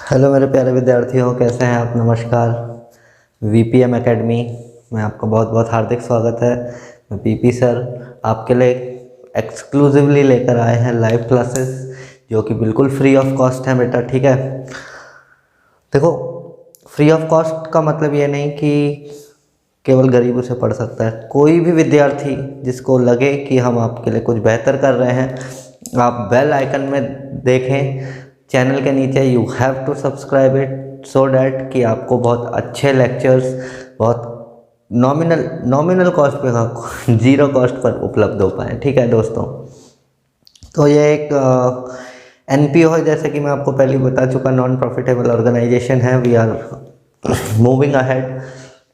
Hello मेरे प्यारे विद्यार्थियों, कैसे हैं आप। नमस्कार। वीपीएम एकेडमी में आपका बहुत बहुत हार्दिक स्वागत है। मैं पीपी सर आपके लिए एक्सक्लूसिवली लेकर आए हैं लाइव क्लासेस जो कि बिल्कुल फ्री ऑफ कॉस्ट हैं बेटा। ठीक है, देखो, फ्री ऑफ कॉस्ट का मतलब ये नहीं कि केवल गरीब उसे पढ़ सकता है। कोई भी विद्यार्थी जिसको लगे कि हम आपके लिए कुछ बेहतर कर रहे हैं, आप बेल आइकन में देखें चैनल के नीचे, you have to subscribe it so that कि आपको बहुत अच्छे लेक्चर्स बहुत नॉमिनल कॉस्ट पे, ज़ीरो कॉस्ट पर उपलब्ध हो पाए। ठीक है दोस्तों, तो ये एक एनपीओ है, जैसे कि मैं आपको पहले बता चुका, नॉन प्रॉफिटेबल ऑर्गेनाइजेशन है। वी आर मूविंग अहेड,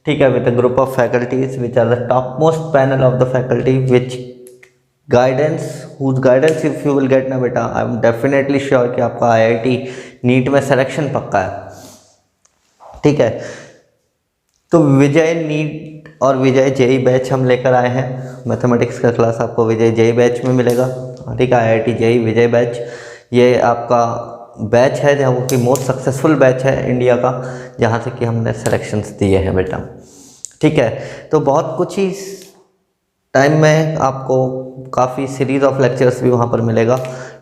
ठीक है, with a group of faculties which are the top most panel of the faculty which guidance if you will get ना बेटा, आई एम डेफिनेटली श्योर कि आपका IIT NEET में selection पक्का है। ठीक है, तो विजय नीट और विजय जेई बैच हम लेकर आए हैं। मैथमेटिक्स का क्लास आपको विजय जेई बैच में मिलेगा। ठीक है, आईआईटी जेई विजय बैच ये आपका बैच है जहाँ कि मोस्ट सक्सेसफुल बैच है इंडिया का, जहाँ से कि हमने सिलेक्शंस दिए हैं बेटा। ठीक है, तो बहुत कुछ ही टाइम में आपको काफ़ी सीरीज़ ऑफ लेक्चर्स भी वहाँ पर मिलेगा।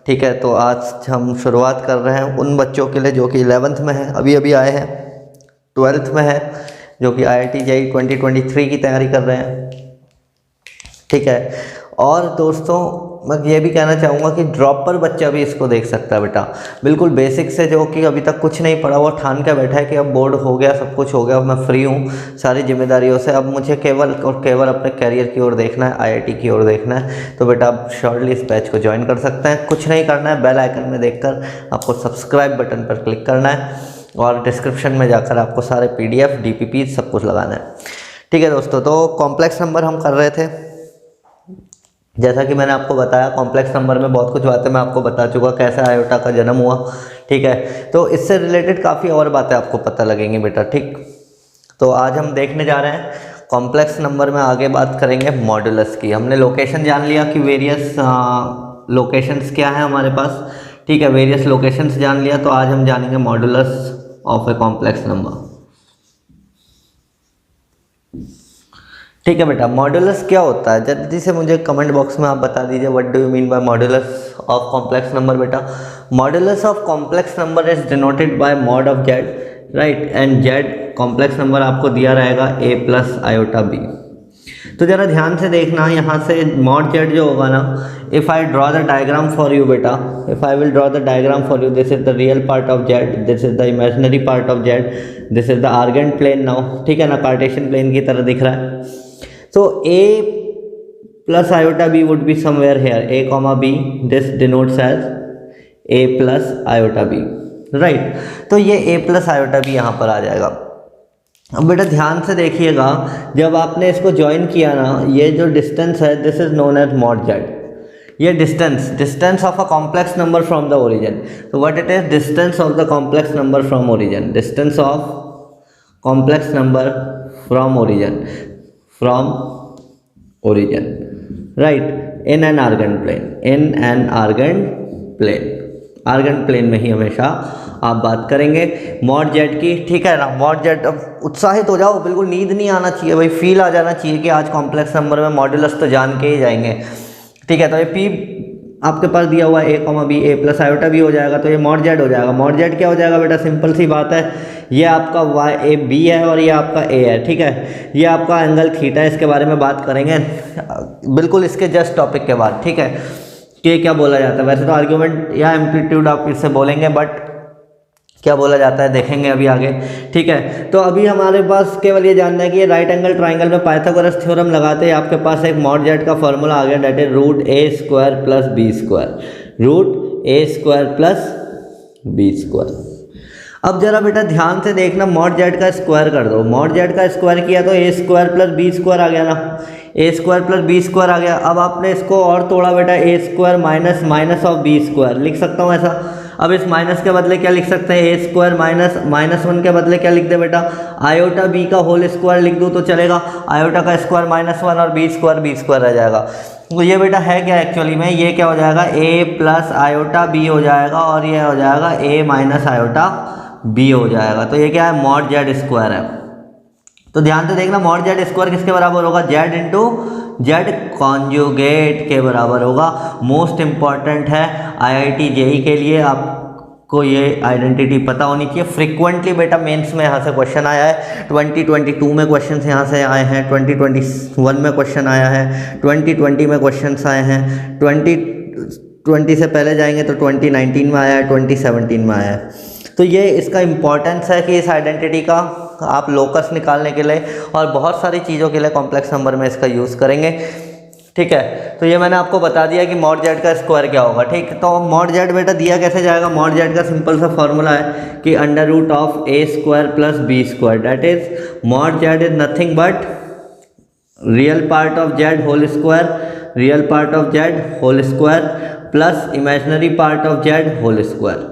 ठीक है, तो आज हम शुरुआत कर रहे हैं उन बच्चों के लिए जो कि 11th में है, अभी अभी आए हैं, 12th में है, जो कि आईआईटी जेईई 2023 की तैयारी कर रहे हैं। ठीक है, और दोस्तों मैं ये भी कहना चाहूँगा कि ड्रॉपर बच्चा भी इसको देख सकता है बेटा। बिल्कुल बेसिक से, जो कि अभी तक कुछ नहीं पढ़ा, वो ठान के बैठा है कि अब बोर्ड हो गया, सब कुछ हो गया, अब मैं फ्री हूँ सारी जिम्मेदारियों से, अब मुझे केवल और केवल अपने करियर की ओर देखना है, आईआईटी की ओर देखना है। तो बेटा आप श्योरली इस बैच को ज्वाइन कर सकते हैं। कुछ नहीं करना है, बेल आइकन में देखकर आपको सब्सक्राइब बटन पर क्लिक करना है और डिस्क्रिप्शन में जाकर आपको सारे PDF DPP सब कुछ लगाना है। ठीक है दोस्तों, तो कॉम्प्लेक्स नंबर हम कर रहे थे। जैसा कि मैंने आपको बताया, कॉम्प्लेक्स नंबर में बहुत कुछ बातें मैं आपको बता चुका, कैसे आयोटा का जन्म हुआ। ठीक है, तो इससे रिलेटेड काफ़ी और बातें आपको पता लगेंगी बेटा। ठीक, तो आज हम देखने जा रहे हैं कॉम्प्लेक्स नंबर में, आगे बात करेंगे मॉड्यूलस की। हमने लोकेशन जान लिया कि वेरियस लोकेशंस क्या है हमारे पास। ठीक है, वेरियस लोकेशंस जान लिया, तो आज हम जानेंगे modulus of a complex number. ठीक है बेटा, मॉड्यूलस क्या होता है, जल्दी से मुझे कमेंट बॉक्स में आप बता दीजिए, what do you mean by modulus of complex number बेटा। Modulus of complex number is denoted by mod of Z, right, and Z complex number आपको दिया रहेगा a प्लस आयोटा b। तो जरा ध्यान से देखना, यहाँ से मॉड जेड जो होगा ना, if I draw the diagram for you बेटा, if I will draw the diagram for you, this is the real part of Z, this is the imaginary part of Z, this is the Argand plane now. ठीक है ना, Cartesian plane की तरह दिख रहा है। So a plus iota b would be somewhere here, a comma b, this denotes as a plus iota b, right। तो ये a plus iota b यहाँ पर आ जाएगा। अब बेटा ध्यान से देखिएगा, जब आपने इसको ज्वाइन किया ना, ये जो डिस्टेंस है, this is known as mod Z. ये distance of a complex number from the origin. तो what it is, distance of the complex number from origin, distance of complex number from origin, from origin, right, in an argand plane, in an argand plane, Argand plane में ही हमेशा आप बात करेंगे mod Z की। ठीक है ना, मॉड जेड, अब उत्साहित हो जाओ, बिल्कुल नींद नहीं आना चाहिए भाई, फील आ जाना चाहिए कि आज कॉम्प्लेक्स नंबर में मॉड्यूलस तो जान के ही जाएंगे। ठीक है, तो ये पी आपके पास दिया हुआ है a comma B, a plus iota भी हो जाएगा, तो ये मॉड जेड हो जाएगा। मॉड जेड क्या हो जाएगा बेटा, सिंपल सी बात है, ये आपका y a b है और ये आपका a है। ठीक है, ये आपका एंगल थीटा है, इसके बारे में बात करेंगे बिल्कुल इसके जस्ट टॉपिक के बाद। ठीक है, कि क्या बोला जाता है, वैसे तो आर्ग्यूमेंट या एम्पलीट्यूड आप इससे बोलेंगे, बट क्या बोला जाता है देखेंगे अभी आगे। ठीक है, तो अभी हमारे पास केवल ये जानना है कि ये राइट एंगल ट्राइंगल में पाइथागोरस थ्योरम लगाते हैं, आपके पास एक मॉड जेड का फॉर्मूला आ गया, that is root A square plus B square, root A square plus B square. अब जरा बेटा ध्यान से देखना, मॉड जेड का स्क्वायर कर दो, मॉड जेड का स्क्वायर किया तो A square plus B square आ गया ना, A square plus B square आ गया। अब आपने इसको और तोड़ा बेटा, A square minus minus of B square, लिख सकता हूँ ऐसा। अब इस माइनस के बदले क्या लिख सकते हैं, ए स्क्वायर माइनस माइनस 1 के बदले क्या लिख दे बेटा, आयोटा बी का होल स्क्वायर लिख दूँ तो चलेगा, आयोटा का स्क्वायर -1 और बी स्क्वायर रह जाएगा। तो ये बेटा है क्या एक्चुअली में, ये क्या हो जाएगा, a प्लस आयोटा बी हो जाएगा और ये हो जाएगा a माइनस आयोटा बी हो जाएगा। तो ये क्या है, मॉड जेड स्क्वायर है। तो ध्यान से देखना, मॉड जेड स्क्वायर किसके बराबर होगा, जेड इंटू जेड कॉन्जुगेट के बराबर होगा। मोस्ट इंपॉर्टेंट है IIT JEE के लिए, आपको ये आइडेंटिटी पता होनी चाहिए। फ्रिक्वेंटली बेटा मेंस में यहाँ से क्वेश्चन आया है, 2022 में क्वेश्चन यहाँ से आए हैं, 2021 में क्वेश्चन आया है, 2020 में क्वेश्चन आए हैं, 2020 से पहले जाएंगे तो 2019 में आया है, 2017 में आया है। तो ये इसका इम्पोर्टेंस है कि इस आइडेंटिटी का आप लोकस निकालने के लिए और बहुत सारी चीज़ों के लिए कॉम्प्लेक्स नंबर में इसका यूज़ करेंगे। ठीक है, तो ये मैंने आपको बता दिया कि मॉड जेड का स्क्वायर क्या होगा। ठीक, तो मॉड जेड बेटा दिया कैसे जाएगा, मॉड जेड का सिंपल सा फॉर्मूला है कि under root of A square plus B square, that is mod Z is nothing but real part of Z whole square, real part of Z whole square plus imaginary part of Z whole square.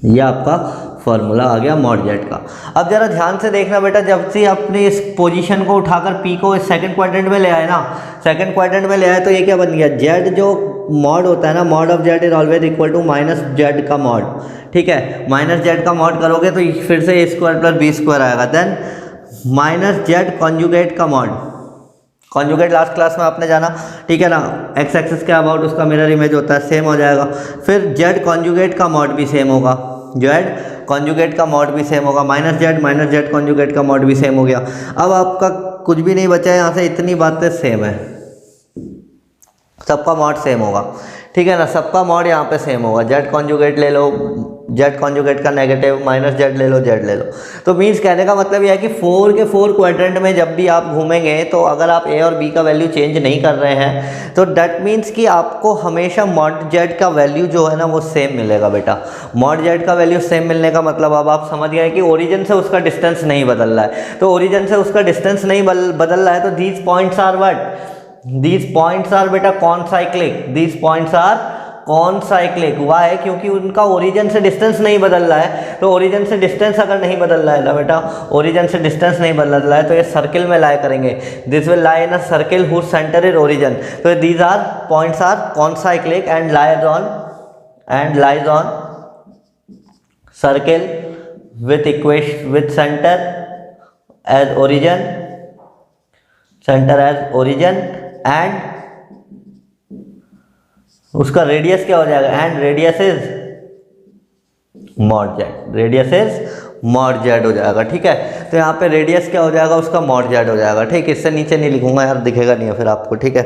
ये आपका formula आ गया mod Z का। अब जरा ध्यान से देखना बेटा, जब से आपने इस पोजीशन को उठाकर पी को इस सेकंड क्वाड्रेंट में ले आए ना, सेकंड क्वाड्रेंट में ले आए, तो ये क्या बन गया, जेड जो मॉड होता है ना, mod of Z is always equal to minus Z का मॉड। ठीक है, माइनस जेड का मॉड करोगे तो फिर से ए स्क्वायर प्लस बी स्क्वायर आएगा, देन माइनस जेड कॉन्जुगेट का मॉड, कॉन्जुगेट लास्ट क्लास में आपने जाना, ठीक है ना, एक्स एक्सिस के अबाउट उसका मिरर इमेज होता है, सेम हो जाएगा। फिर जेड कॉन्जुगेट का मॉड भी सेम होगा, जेड कॉन्जुगेट का मॉड भी सेम होगा, माइनस जेड कॉन्जुगेट का मॉड भी सेम हो गया। अब आपका कुछ भी नहीं बचा है यहाँ से, इतनी बातें सेम है, सबका मॉड सेम होगा। ठीक है ना, सबका मॉड यहाँ पे सेम होगा, जेड कॉन्जुगेट ले लो, जेड कॉन्जुगेट का नेगेटिव माइनस जेड ले लो, जेड ले लो। तो मीन्स कहने का मतलब यह है कि 4 के 4 क्वाड्रेंट में जब भी आप घूमेंगे तो अगर आप ए और बी का वैल्यू चेंज नहीं कर रहे हैं तो डैट मीन्स कि आपको हमेशा मॉड जेड का वैल्यू जो है ना वो सेम मिलेगा बेटा। मॉड जेड का वैल्यू सेम मिलने का मतलब अब आप समझ गए कि ओरिजिन से उसका डिस्टेंस नहीं बदल रहा है। तो ओरिजिन से उसका डिस्टेंस नहीं बदल रहा है तो these points are what, these points are बेटा concyclic, these points are concyclic. Why, क्योंकि उनका ओरिजिन से डिस्टेंस नहीं बदल रहा है। तो ओरिजिन से डिस्टेंस अगर नहीं बदल रहा है ना बेटा, ओरिजिन से डिस्टेंस नहीं बदल रहा है तो ये सर्किल में लाई करेंगे, this will lie in a circle whose centre is origin. तो these are points are concyclic and lies on circle with centre as origin, centre as origin and उसका रेडियस क्या हो जाएगा, and radius is mod Z, radius is mod Z हो जाएगा। ठीक है, तो यहाँ पे रेडियस क्या हो जाएगा, उसका मॉड जेड हो जाएगा। ठीक, इससे नीचे नहीं लिखूंगा यार, दिखेगा नहीं है फिर आपको। ठीक है,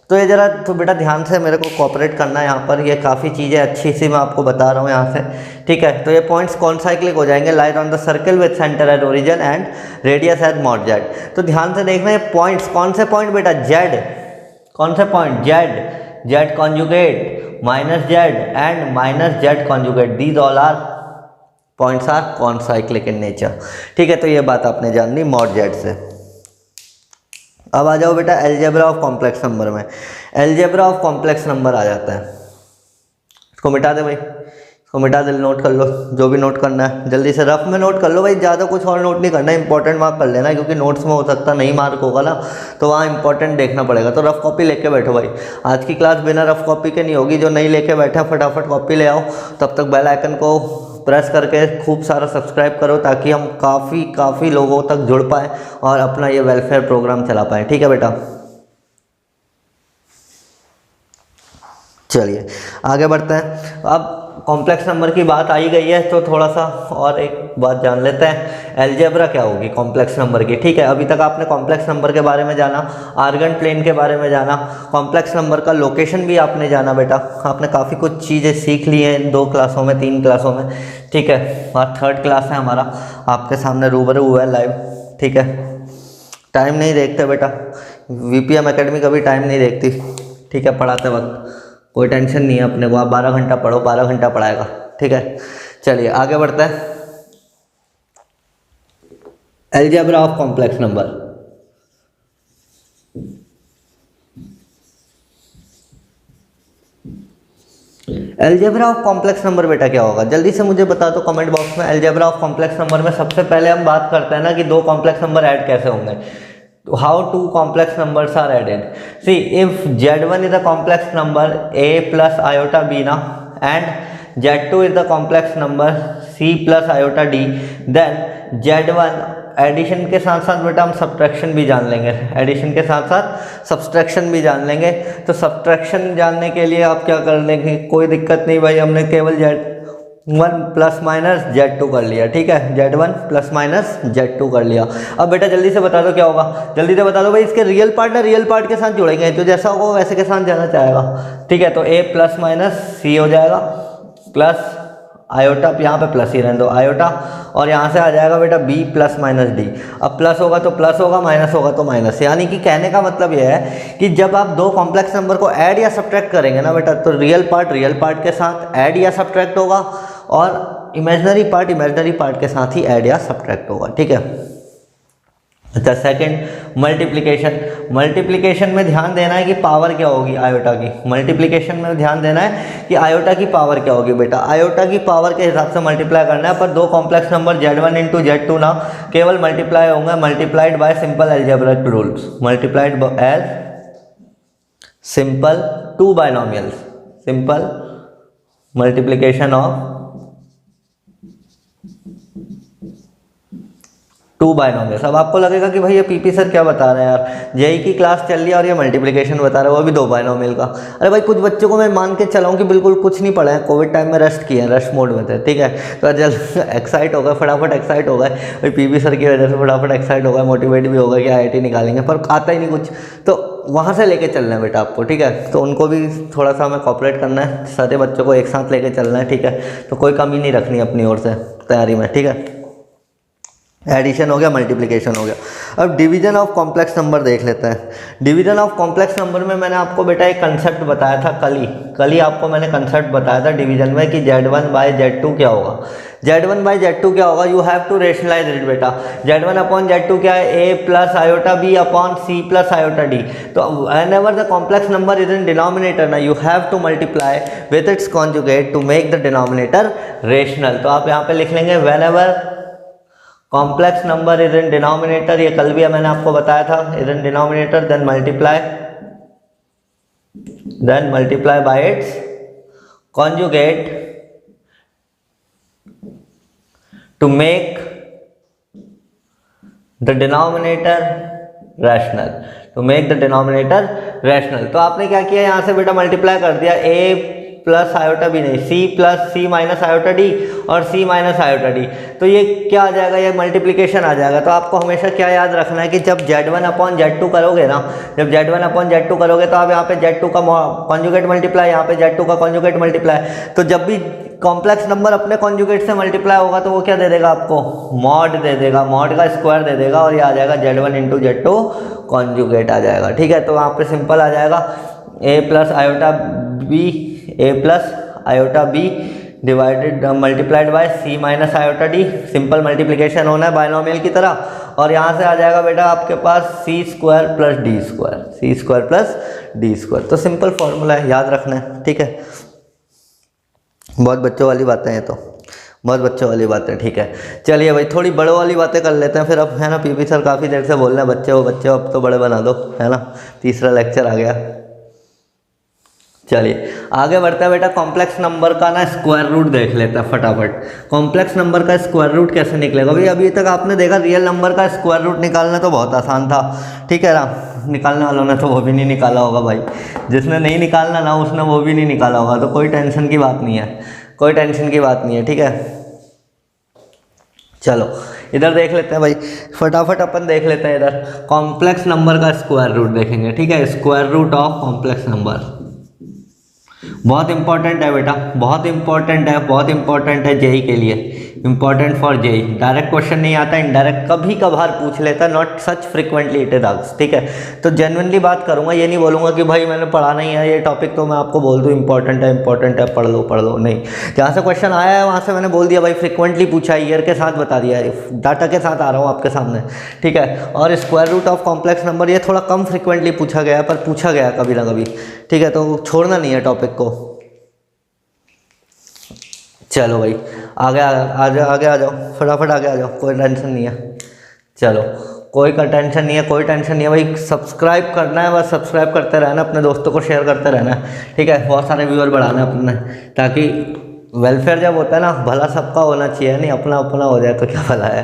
तो ये जरा तो बेटा ध्यान से मेरे को कोऑपरेट करना है यहाँ पर, ये काफ़ी चीज़ें अच्छी सी मैं आपको बता रहा हूँ यहाँ से। ठीक है, तो ये पॉइंट्स कौन साइक्लिक हो जाएंगे, lies on the circle with centre at origin and radius as mod Z. तो ध्यान से देखना ये पॉइंट्स, कौन से पॉइंट बेटा, जेड, कौन से point, Z, Z conjugate, minus Z and minus Z conjugate, these all are points are concyclic in nature. ठीक है, तो ये बात आपने जाननी मॉड जेड से। अब आ जाओ बेटा अलजेब्रा ऑफ कॉम्प्लेक्स नंबर में। अलजेब्रा ऑफ कॉम्प्लेक्स नंबर आ जाता है, इसको मिटा दे भाई, इसको मिटा दे, नोट कर लो जो भी नोट करना है, जल्दी से रफ में नोट कर लो भाई, ज़्यादा कुछ और नोट नहीं करना है, इंपॉर्टेंट मार्क कर लेना, क्योंकि नोट्स में हो सकता नहीं मार्क होगा ना, तो वहाँ इंपॉर्टेंट देखना पड़ेगा। तो रफ कॉपी लेके बैठो भाई, आज की क्लास बिना रफ कॉपी के नहीं होगी। जो नहीं लेके बैठा फटाफट कॉपी ले आओ, तब तक बेल आइकन को प्रेस करके खूब सारा सब्सक्राइब करो ताकि हम काफ़ी लोगों तक जुड़ पाएँ और अपना ये वेलफेयर प्रोग्राम चला पाएँ। ठीक है बेटा, चलिए आगे बढ़ते हैं। अब कॉम्प्लेक्स नंबर की बात आई गई है तो थोड़ा सा और एक बात जान लेते हैं, अलजेब्रा क्या होगी कॉम्प्लेक्स नंबर की। ठीक है, अभी तक आपने कॉम्प्लेक्स नंबर के बारे में जाना, आर्गन प्लेन के बारे में जाना, कॉम्प्लेक्स नंबर का लोकेशन भी आपने जाना बेटा, आपने काफ़ी कुछ चीज़ें सीख ली हैं 2 क्लासों में 3 क्लासों में। ठीक है, और 3rd क्लास है हमारा, आपके सामने रूबरू हुआ है लाइव। ठीक है, टाइम नहीं देखते बेटा, VPM एकेडमी कभी टाइम नहीं देखती। ठीक है, पढ़ाते वक्त कोई टेंशन नहीं है अपने को, आप 12 घंटा पढ़ो, 12 घंटा पढ़ाएगा। ठीक है, चलिए आगे बढ़ते हैं। Algebra of complex number. Algebra of complex number बेटा क्या होगा, जल्दी से मुझे बता दो कमेंट बॉक्स में। अलजेब्रा ऑफ कॉम्प्लेक्स नंबर में सबसे पहले हम बात करते हैं ना कि 2 कॉम्प्लेक्स नंबर ऐड कैसे होंगे। How 2 complex numbers are added? See, if Z1 is a complex number a plus iota b na, and Z2 is the complex number C plus iota D, then Z1 addition के साथ साथ बेटा हम subtraction भी जान लेंगे, addition के साथ साथ सब्ट्रैक्शन भी जान लेंगे। तो सब्ट्रैक्शन जानने के लिए आप क्या कर लेंगे, कोई दिक्कत नहीं भाई, हमने केवल Z1 प्लस माइनस Z2 कर लिया, ठीक है, Z1 प्लस माइनस Z2 कर लिया। अब बेटा जल्दी से बता दो क्या होगा, जल्दी से बता दो भाई। इसके रियल पार्ट ना रियल पार्ट के साथ जोड़ेंगे, तो जैसा होगा वैसे के साथ जाना चाहेगा, ठीक है। तो A प्लस माइनस C हो जाएगा, प्लस आयोटा, यहाँ पे प्लस ही रहने दो आयोटा, और यहाँ से आ जाएगा बेटा B प्लस माइनस D। अब प्लस होगा तो प्लस होगा, माइनस होगा तो माइनस। यानी कि कहने का मतलब यह है कि जब आप दो कॉम्प्लेक्स नंबर को ऐड या सब्ट्रैक्ट करेंगे ना बेटा, तो रियल पार्ट के साथ ऐड या सब्ट्रैक्ट होगा, और इमेजिनरी पार्ट के साथ ही ऐड या सब्ट्रैक्ट होगा, ठीक है। अच्छा, सेकंड मल्टीप्लिकेशन में ध्यान देना है कि पावर क्या होगी आयोटा की। मल्टीप्लिकेशन में ध्यान देना है कि आयोटा की पावर क्या होगी बेटा, आयोटा की पावर के हिसाब से मल्टीप्लाई करना है। पर दो complex number Z1 into Z2 ना केवल मल्टीप्लाई होंगे, multiplied by simple algebraic rules, multiplied as simple two binomials, simple multiplication of two binomials. अब आपको लगेगा कि भाई ये पीपी सर क्या बता रहे हैं यार, जेई की क्लास चल रही है और ये मल्टीप्लिकेशन बता रहे हैं, वो भी दो बायनोमियल का। अरे भाई कुछ बच्चों को मैं मान के चलाऊँ कि बिल्कुल कुछ नहीं पढ़ा है, कोविड टाइम में रेस्ट किया, रेस्ट मोड में थे, ठीक है। तो जल्द एक्साइट हो गए, फटाफट एक्साइट हो गए भाई, पीपी सर की वजह से फटाफट एक्साइट हो गए, मोटिवेट भी हो गए कि IIT निकालेंगे, पर आता ही नहीं कुछ, तो वहाँ से लेके चलना है बेटा आपको, ठीक है। तो उनको भी थोड़ा सा हमें कॉपरेट करना है, सारे बच्चों को एक साथ लेके चलना है, ठीक है। तो कोई कमी नहीं रखनी अपनी ओर से तैयारी में, ठीक है। एडिशन हो गया, मल्टीप्लिकेशन हो गया। अब डिवीजन ऑफ कॉम्प्लेक्स नंबर देख लेते हैं। डिवीजन ऑफ कॉम्प्लेक्स नंबर में मैंने आपको बेटा एक कंसेप्ट बताया था, कल ही आपको मैंने कंसेप्ट बताया था डिवीजन में कि Z1 बाय Z2 क्या होगा। Z1 बाय Z2 क्या होगा, you have to rationalise it बेटा। Z1 अपॉन Z2 क्या है, A plus iota B upon C plus iota D। तो whenever the complex number is in denominator ना, you have to multiply with its conjugate to make the denominator rational. तो आप यहाँ पे लिख लेंगे whenever complex number is in denominator, ये कल भी मैंने आपको बताया था, is in denominator then multiply by its conjugate to make the denominator rational, to make the denominator rational. तो आपने क्या किया, यहाँ से बेटा मल्टीप्लाई कर दिया A प्लस आयोटा B नहीं, C plus C minus iota D और C माइनस आयोटा D। तो ये क्या आ जाएगा, ये मल्टीप्लिकेशन आ जाएगा। तो आपको हमेशा क्या याद रखना है कि जब Z1 अपॉन Z2 करोगे ना, जब Z1 अपॉन Z2 करोगे तो आप यहाँ पे Z2 का कॉन्जुगेट मल्टीप्लाई, यहाँ पे Z2 का कॉन्जुगेट मल्टीप्लाई। तो जब भी कॉम्प्लेक्स नंबर अपने कॉन्जुगेट से मल्टीप्लाई होगा तो वो क्या दे देगा आपको, मॉड दे देगा, मॉड का स्क्वायर दे देगा, और ये आ जाएगा Z1 इंटू Z2 कॉन्जुगेट आ जाएगा, ठीक है। तो वहाँ पे सिंपल आ जाएगा A plus iota B, A plus iota B divided multiplied by C minus iota D। Simple multiplication होना है बायनोमियल की तरह, और यहाँ से आ जाएगा बेटा आपके पास C square plus D square, C square plus D square. तो सिंपल फॉर्मूला है, याद रखना है, ठीक है। बहुत बच्चों वाली बातें हैं, तो बहुत बच्चों वाली बातें, ठीक है। चलिए भाई थोड़ी बड़ों वाली बातें कर लेते हैं फिर, अब है ना। पीपी सर काफ़ी देर से बोल रहे हैं बच्चे हो, अब तो बड़े बना दो, है ना, तीसरा लेक्चर आ गया। चलिए आगे बढ़ते हैं बेटा, कॉम्प्लेक्स नंबर का ना स्क्वायर रूट देख लेते हैं फटाफट। कॉम्प्लेक्स नंबर का स्क्वायर रूट कैसे निकलेगा भाई, अभी तक आपने देखा रियल नंबर का स्क्वायर रूट निकालना तो बहुत आसान था, ठीक है ना। निकालने वालों ने तो वो भी नहीं निकाला होगा भाई, जिसने नहीं निकालना ना उसने वो भी नहीं निकाला होगा, तो कोई टेंशन की बात नहीं है, कोई टेंशन की बात नहीं है, ठीक है। चलो इधर देख लेते हैं भाई, फटाफट अपन देख लेते हैं इधर कॉम्प्लेक्स नंबर का स्क्वायर रूट देखेंगे, ठीक है। Square root of complex number बहुत इंपॉर्टेंट है बेटा, बहुत इंपॉर्टेंट है, बहुत इंपॉर्टेंट है जेई के लिए, important for JEE. Direct question नहीं आता, इनडायरेक्ट कभी कभार पूछ लेता, not such frequently it is asked, ठीक है। तो जेन्युइनली बात करूंगा, ये नहीं बोलूंगा कि भाई मैंने पढ़ा नहीं है ये टॉपिक, तो मैं आपको बोल दूं इंपॉर्टेंट है पढ़ लो, नहीं। जहाँ से क्वेश्चन आया है वहाँ से मैंने बोल दिया भाई, फ्रिक्वेंटली पूछा है, ईयर के साथ बता दिया है, डाटा के साथ आ रहा हूँ आपके सामने, ठीक है। और square root of complex number ये थोड़ा कम फ्रिक्वेंटली पूछा गया है, पर पूछा गया कभी ना कभी, ठीक है। तो छोड़ना नहीं है टॉपिक को। चलो भाई आगे आ जाओ, फटाफट आगे आ जाओ, कोई टेंशन नहीं है। चलो कोई टेंशन नहीं है, कोई टेंशन नहीं है भाई। सब्सक्राइब करना है, बस सब्सक्राइब करते रहना, अपने दोस्तों को शेयर करते रहना है, ठीक है। बहुत सारे व्यूअर बढ़ाना है अपने, ताकि वेलफेयर जब होता है ना, भला सबका होना चाहिए, नहीं अपना अपना हो जाए तो क्या भला है।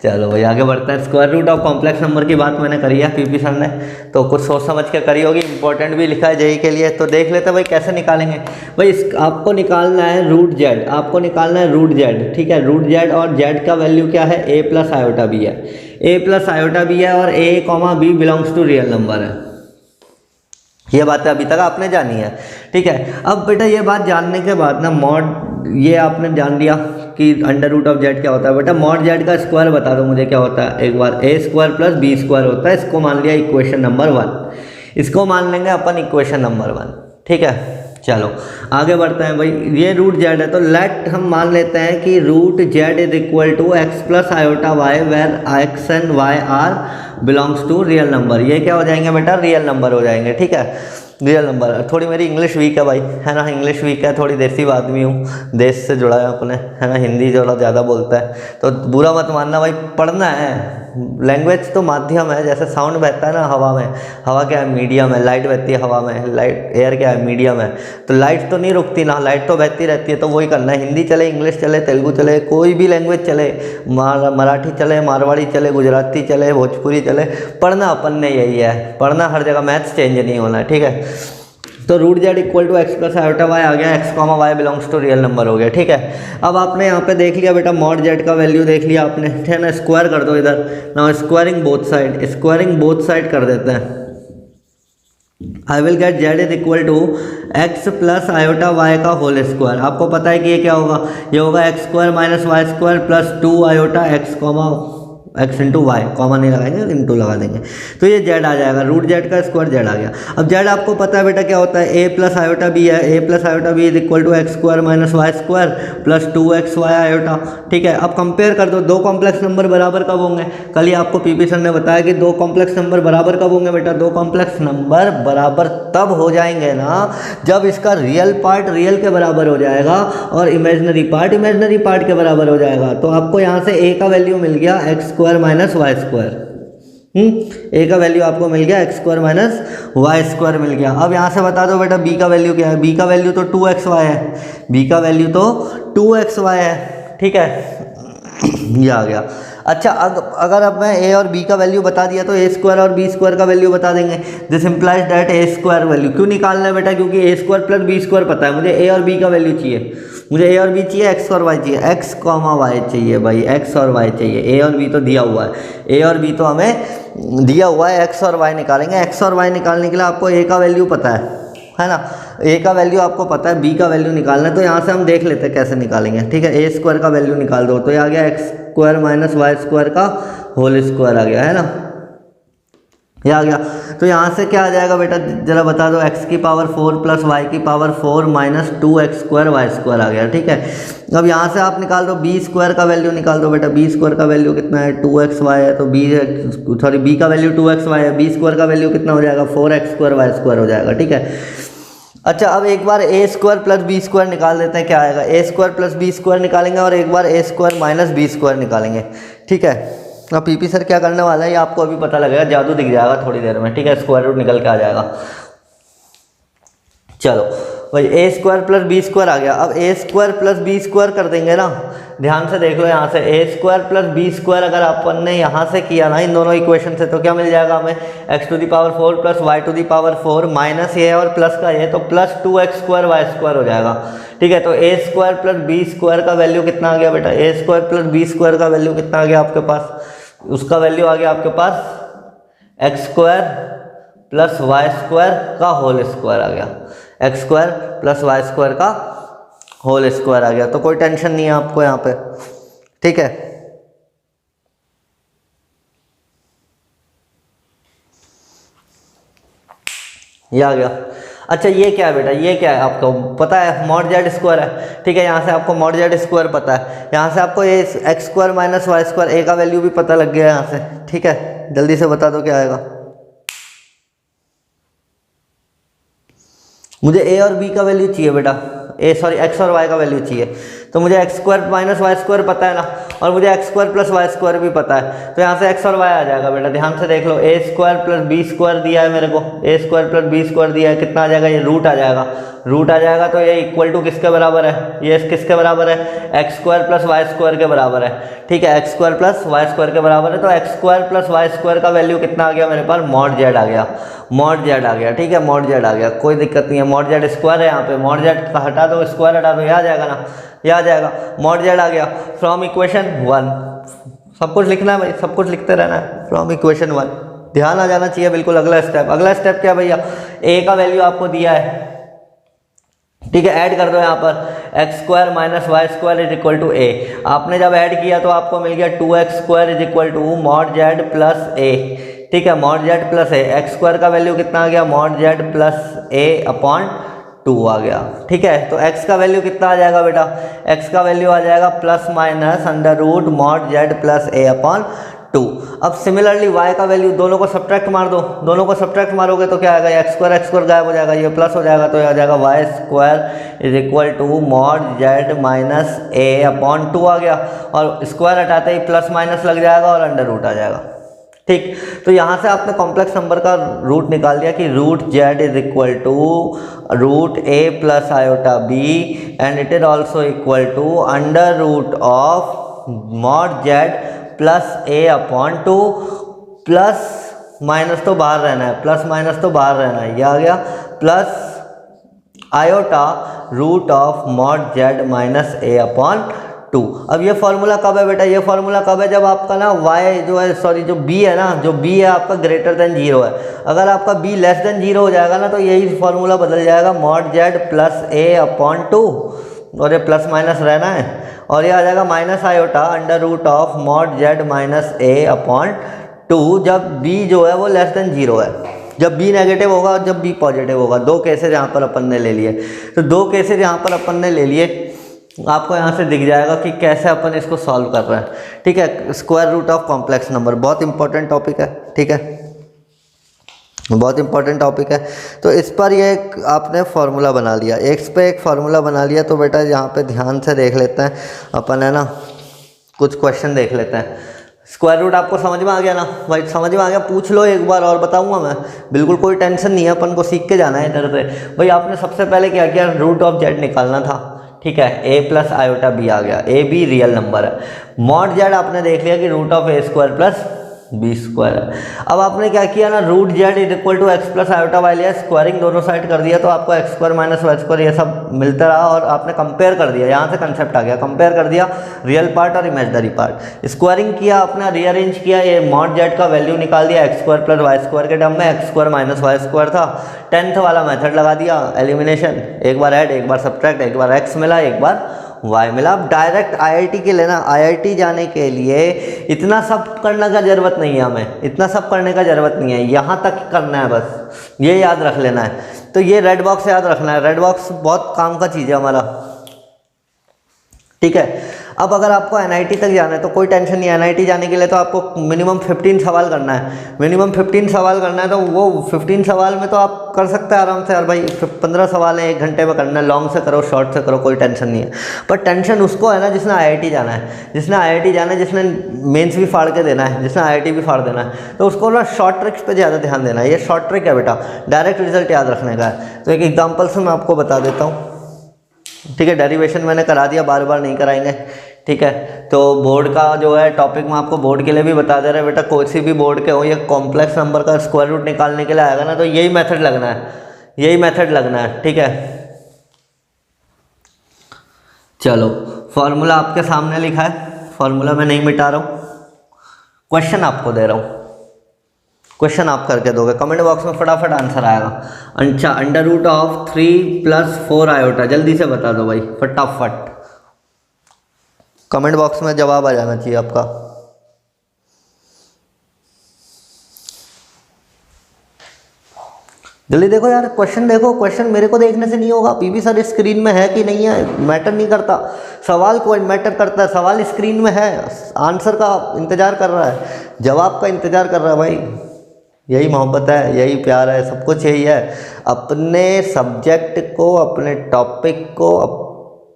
चलो भाई आगे बढ़ते हैं। Square root of complex number की बात मैंने करी है पीपी सर ने, तो कुछ सोच समझ के करी होगी, इंपॉर्टेंट भी लिखा है जेई के लिए। तो देख लेते हैं भाई कैसे निकालेंगे। भाई आपको निकालना है रूट जेड, आपको निकालना है रूट जेड, ठीक है। रूट जेड और जेड का वैल्यू क्या है, ए प्लस आयोटा बी है, ए प्लस आयोटा बी है, और A comma B belongs to real number है। ये बातें अभी तक आपने जानी है, ठीक है। अब बेटा ये बात जानने के बाद ना, मॉड ये आपने जान लिया कि अंडर रूट ऑफ जेड क्या होता है। बेटा मॉड जेड का स्क्वायर बता दो मुझे क्या होता है एक बार, ए स्क्वायर प्लस बी स्क्वायर होता है। इसको मान लिया इक्वेशन नंबर 1, इसको मान लेंगे अपन इक्वेशन नंबर 1, ठीक है। चलो आगे बढ़ते हैं भाई। ये रूट जेड है तो लेट हम मान लेते हैं कि root Z is equal to x plus iota Y where X and Y are belongs to real number. ये क्या हो जाएंगे बेटा, रियल नंबर हो जाएंगे, ठीक है। Real number. थोड़ी मेरी इंग्लिश वीक है भाई, है ना, इंग्लिश वीक है, थोड़ी देसी आदमी हूँ, देश से जुड़ा है अपने, है ना, हिंदी थोड़ा ज़्यादा बोलता है तो बुरा मत मानना भाई, पढ़ना है। लैंग्वेज तो माध्यम है, जैसे साउंड बहता है ना हवा में, हवा क्या है, मीडियम है। लाइट बहती है हवा में, लाइट एयर क्या है, मीडियम है। तो लाइट तो नहीं रुकती ना, लाइट तो बहती रहती है। तो वही करना है, हिंदी चले, इंग्लिश चले, तेलुगु चले, कोई भी लैंग्वेज चले, मराठी चले, मारवाड़ी चले, गुजराती चले, भोजपुरी चले, पढ़ना अपन ने यही है, पढ़ना हर जगह, मैथ्स चेंज नहीं होना है, ठीक है। तो root Z equal to x plus iota Y आ गया, X comma Y belongs to real number हो गया, ठीक है। अब आपने यहाँ पे देख लिया बेटा, मॉड जेड का वैल्यू देख लिया आपने, ठीक है ना। स्क्वायर कर दो इधर ना, squaring both side, squaring both side कर देते हैं। I will get Z is equal to x plus iota Y का होल स्क्वायर। आपको पता है कि ये क्या होगा, ये होगा X square minus Y square plus 2 iota X comma X into Y, comma नहीं लगाएंगे, इंटू लगा देंगे, तो ये जेड आ जाएगा। रूट जेड का स्क्वायर जेड आ गया। अब जेड आपको पता है बेटा क्या होता है, ए प्लस आयोटा बी है, ए plus iota B is equal to X square minus Y square plus 2x Y iota, ठीक है। अब कंपेयर कर दो, दो कॉम्प्लेक्स नंबर बराबर कब होंगे, कल ही आपको पीपी सर ने बताया कि दो कॉम्प्लेक्स नंबर बराबर कब होंगे बेटा, दो कॉम्प्लेक्स नंबर बराबर तब हो जाएंगे ना जब इसका रियल पार्ट रियल के बराबर हो जाएगा और इमेजनरी पार्ट इमेजनरी पार्ट के बराबर हो जाएगा। तो आपको यहाँ से ए का वैल्यू मिल गया X square minus Y square, A का वैल्यू आपको मिल गया X square minus Y square मिल गया। अब यहाँ से बता दो बेटा बी का वैल्यू क्या है, बी का वैल्यू तो 2xy है, बी का वैल्यू तो 2xy है, ठीक है, ये आ गया। अच्छा अगर अब मैं ए और बी का वैल्यू बता दिया तो ए स्क्वायर और बी स्क्वायर का वैल्यू बता देंगे। This implies that A square value, क्यों निकालना है बेटा, क्योंकि ए स्क्वायर प्लस बी स्क्वायर पता है मुझे, ए और बी का वैल्यू चाहिए, मुझे ए और बी चाहिए, एक्स और वाई चाहिए, एक्स कॉमा वाई चाहिए भाई, एक्स और वाई चाहिए, ए और बी तो दिया हुआ है, ए और बी तो हमें दिया हुआ है, एक्स और वाई निकालेंगे। एक्स और वाई निकालने के लिए आपको ए का वैल्यू पता है ना, ए का वैल्यू आपको पता है, बी का वैल्यू निकालना है। तो यहाँ से हम देख लेते हैं कैसे निकालेंगे, ठीक है। ए स्क्वायर का वैल्यू निकाल दो, तो ये आ गया X square minus Y square का होल स्क्वायर आ गया, है ना, ये आ गया। तो यहाँ से क्या आ जाएगा बेटा, जरा बता दो, x की पावर 4 प्लस वाई की power 4 minus 2x square Y square आ गया, ठीक है। अब यहाँ से आप निकाल दो बी स्क्वायर का वैल्यू निकाल दो बेटा, बी स्क्वायर का वैल्यू कितना है 2xy है, तो बी का वैल्यू 2xy है, बी स्क्वायर का वैल्यू कितना हो जाएगा 4x स्क्वायर वाई स्क्वायर हो जाएगा, ठीक है। अच्छा अब एक बार ए स्क्वायर प्लस बी स्क्वायर निकाल देते हैं, क्या आएगा, ए स्क्वायर प्लस बी स्क्वायर निकालेंगे और एक बार ए स्क्वायर माइनस बी स्क्वायर निकालेंगे, ठीक है। अब पीपी सर क्या करने वाला है ये आपको अभी पता लगेगा, जादू दिख जाएगा थोड़ी देर में, ठीक है, स्क्वायर रूट निकल के आ जाएगा। चलो भाई ए स्क्वायर प्लस बी स्क्वायर आ गया। अब ए स्क्वायर प्लस बी स्क्वायर कर देंगे ना, ध्यान से देख लो यहाँ से, ए स्क्वायर प्लस बी स्क्वायर अगर अपन ने यहाँ से किया ना इन दोनों इक्वेशन से, तो क्या मिल जाएगा हमें, X to the power 4 plus Y to the power 4 minus ये और प्लस का ये, तो plus 2x square Y square हो जाएगा, ठीक है। तो A square plus B square का वैल्यू कितना आ गया बेटा, A square plus B square का वैल्यू कितना आ गया आपके पास, उसका वैल्यू आ गया आपके पास X square plus Y square का होल स्क्वायर आ गया, X square plus Y square का होल स्क्वायर आ गया। तो कोई टेंशन नहीं है आपको यहाँ पे, ठीक है। ये आ गया। अच्छा ये क्या है बेटा, ये क्या है आपको पता है, मॉड जेड स्क्वायर है, ठीक है। यहाँ से आपको मॉड जेड स्क्वायर पता है, यहाँ से आपको ये X square minus Y square, A का वैल्यू भी पता लग गया यहाँ से, ठीक है। जल्दी से बता दो क्या आएगा, मुझे ए और बी का वैल्यू चाहिए बेटा, एक्स और वाई का वैल्यू चाहिए। तो मुझे X square minus Y square पता है ना, और मुझे X square plus Y square भी पता है, तो यहाँ से एक्स और वाई आ जाएगा बेटा। ध्यान से देख लो, ए स्क्वायर प्लस बी स्क्वायर दिया है मेरे को, ए स्क्वायर प्लस बी स्क्वायर दिया है, कितना आ जाएगा, ये रूट आ जाएगा, रूट आ जाएगा। तो ये इक्वल टू किसके बराबर है, ये किसके बराबर है, X square plus Y square के बराबर है। ठीक है, X square plus Y square के बराबर है। तो X square plus Y square का वैल्यू कितना आ गया मेरे पास, मॉड जेड आ गया, मॉड जेड आ गया। ठीक है, मॉड जेड आ गया, कोई दिक्कत नहीं है। मॉड जेड स्क्वायर है यहाँ पे, मॉड जेड का हटा दो, स्क्वायर हटा दो, ये आ जाएगा ना, ये आ जाएगा, मॉड जेड आ गया फ्रॉम इक्वेशन 1। सब कुछ लिखना है भाई, सब कुछ लिखते रहना है फ्रॉम इक्वेशन 1, ध्यान आ जाना चाहिए बिल्कुल। अगला स्टेप, अगला स्टेप क्या भैया, ए का वैल्यू आपको दिया है, ठीक है, ऐड कर दो यहाँ पर X square minus Y square is equal to A. आपने जब ऐड किया तो आपको मिल गया 2x square is equal to mod Z plus A. ठीक है, mod Z plus A, X square का वैल्यू कितना आ गया, मॉड जेड प्लस ए अपॉन 2 आ गया। ठीक है, तो x का वैल्यू कितना आ जाएगा बेटा, x का वैल्यू आ जाएगा plus minus under root mod Z plus ए अपॉन 2। अब सिमिलरली y का वैल्यू, दोनों को सब्ट्रैक्ट मार दो, दोनों को सब्ट्रैक्ट मारोगे तो क्या आएगा, एक्स स्क्वायर गायब हो जाएगा, ये प्लस हो जाएगा, तो ये आ जाएगा y square is equal to mod z minus a upon 2 आ गया। और स्क्वायर हटाते ही प्लस माइनस लग जाएगा और अंडर रूट आ जाएगा। ठीक, तो यहाँ से आपने कॉम्प्लेक्स नंबर का रूट निकाल दिया कि root Z is equal to root a plus iota b and it is also equal to under root of mod Z plus A upon 2। Plus minus तो बाहर रहना है, प्लस माइनस तो बाहर रहना है, ये आ गया plus iota root of mod z minus a upon 2। अब ये फॉर्मूला कब है बेटा, ये फॉर्मूला कब है, जब आपका ना y जो है, सॉरी जो b है ना, जो b है आपका ग्रेटर देन 0 है। अगर आपका b लेस देन 0 हो जाएगा ना, तो यही फॉर्मूला बदल जाएगा मॉड जेड प्लस ए अपॉन 2, और ये प्लस माइनस रहना है, और ये आ जाएगा minus iota under root of mod z minus a upon 2, जब b जो है वो लेस देन 0 है, जब b नेगेटिव होगा और जब b पॉजिटिव होगा। दो केसेज यहाँ पर अपन ने ले लिए, तो दो केसेज यहाँ पर अपन ने ले लिए, आपको यहाँ से दिख जाएगा कि कैसे अपन इसको सॉल्व कर रहे हैं। ठीक है, square root of complex number बहुत इंपॉर्टेंट टॉपिक है। ठीक है, बहुत इंपॉर्टेंट टॉपिक है। तो इस पर ये एक आपने फार्मूला बना लिया, एक्स पे एक फार्मूला बना लिया। तो बेटा यहाँ पे ध्यान से देख लेते हैं अपन, है ना, कुछ क्वेश्चन देख लेते हैं। स्क्वायर रूट आपको समझ में आ गया ना भाई, समझ में आ गया, पूछ लो एक बार और बताऊंगा मैं, बिल्कुल कोई टेंशन नहीं है, अपन को सीख के जाना है इधर से। भाई आपने सबसे पहले क्या किया, रूट ऑफ जेड निकालना था। ठीक है, ए प्लस आयोटा बी आ गया, ए बी रियल नंबर है। मॉड जेड आपने देख लिया कि root of A square plus B square है। अब आपने क्या किया ना, root Z is equal to x plus iota y लिया, स्क्वायरिंग दोनों साइड कर दिया, तो आपको x square minus Y square ये सब मिलता रहा, और आपने कंपेयर कर दिया, यहाँ से कंसेप्ट आ गया, कंपेयर कर दिया रियल पार्ट और इमेजनरी पार्ट। स्क्वायरिंग किया आपने, रीअरेंज किया, ये मॉड जेड का वैल्यू निकाल दिया x square plus Y square के टर्म में, x square minus Y square था, 10th वाला मेथड लगा दिया, एलिमिनेशन, एक बार ऐड, एक बार सब्ट्रैक्ट, एक बार एक्स मिला, एक बार वाई मिला। अब डायरेक्ट आईआईटी के लेना, आईआईटी जाने के लिए इतना सब करने का ज़रूरत नहीं है, हमें इतना सब करने का ज़रूरत नहीं है, यहाँ तक करना है बस, ये याद रख लेना है। तो ये रेड बॉक्स याद रखना है, रेड बॉक्स बहुत काम का चीज़ है हमारा। ठीक है, अब अगर आपको एनआईटी तक जाना है तो कोई टेंशन नहीं है, एनआईटी जाने के लिए तो आपको मिनिमम 15 सवाल करना है, मिनिमम 15 सवाल करना है। तो वो 15 सवाल में तो आप कर सकते हैं आराम से, यार भाई 15 सवाल है 1 घंटे में करना है, लॉन्ग से करो शॉर्ट से करो, कोई टेंशन नहीं है। पर टेंशन उसको है ना जिसने आईआईटी जाना है, जिसने आईआईटी जाना है, जिसने मेंस भी फाड़ के देना है, जिसने आईआईटी भी फाड़ देना है, तो उसको ना शॉर्ट ट्रिक्स पे ज़्यादा ध्यान देना है। ये शॉर्ट ट्रिक है बेटा, डायरेक्ट रिजल्ट याद रखने का है। तो एक एग्जाम्पल से मैं आपको बता देता हूँ। ठीक है, डेरिवेशन मैंने करा दिया, बार बार नहीं कराएंगे। ठीक है, तो बोर्ड का जो है टॉपिक मैं आपको बोर्ड के लिए भी बता दे रहा है बेटा, कोई सी भी बोर्ड के हो, ये कॉम्प्लेक्स नंबर का स्क्वायर रूट निकालने के लिए आएगा ना, तो यही मेथड लगना है, यही मेथड लगना है। ठीक है, चलो फॉर्मूला आपके सामने लिखा है, फॉर्मूला मैं नहीं मिटा रहा हूँ, क्वेश्चन आपको दे रहा हूँ, क्वेश्चन आप करके दोगे, कमेंट बॉक्स में फटाफट आंसर आएगा। अच्छा, अंडर रूट ऑफ 3 + 4 आयोटा, जल्दी से बता दो भाई फटाफट, कमेंट बॉक्स में जवाब आ जाना चाहिए आपका। जल्दी देखो यार, क्वेश्चन देखो, क्वेश्चन मेरे को देखने से नहीं होगा, पीवी सर स्क्रीन में है कि नहीं है मैटर नहीं करता, सवाल को मैटर करता है, सवाल स्क्रीन में है, आंसर का इंतजार कर रहा है, जवाब का इंतजार कर रहा है भाई। यही मोहब्बत है, यही प्यार है, सब कुछ यही है। अपने सब्जेक्ट को, अपने टॉपिक को,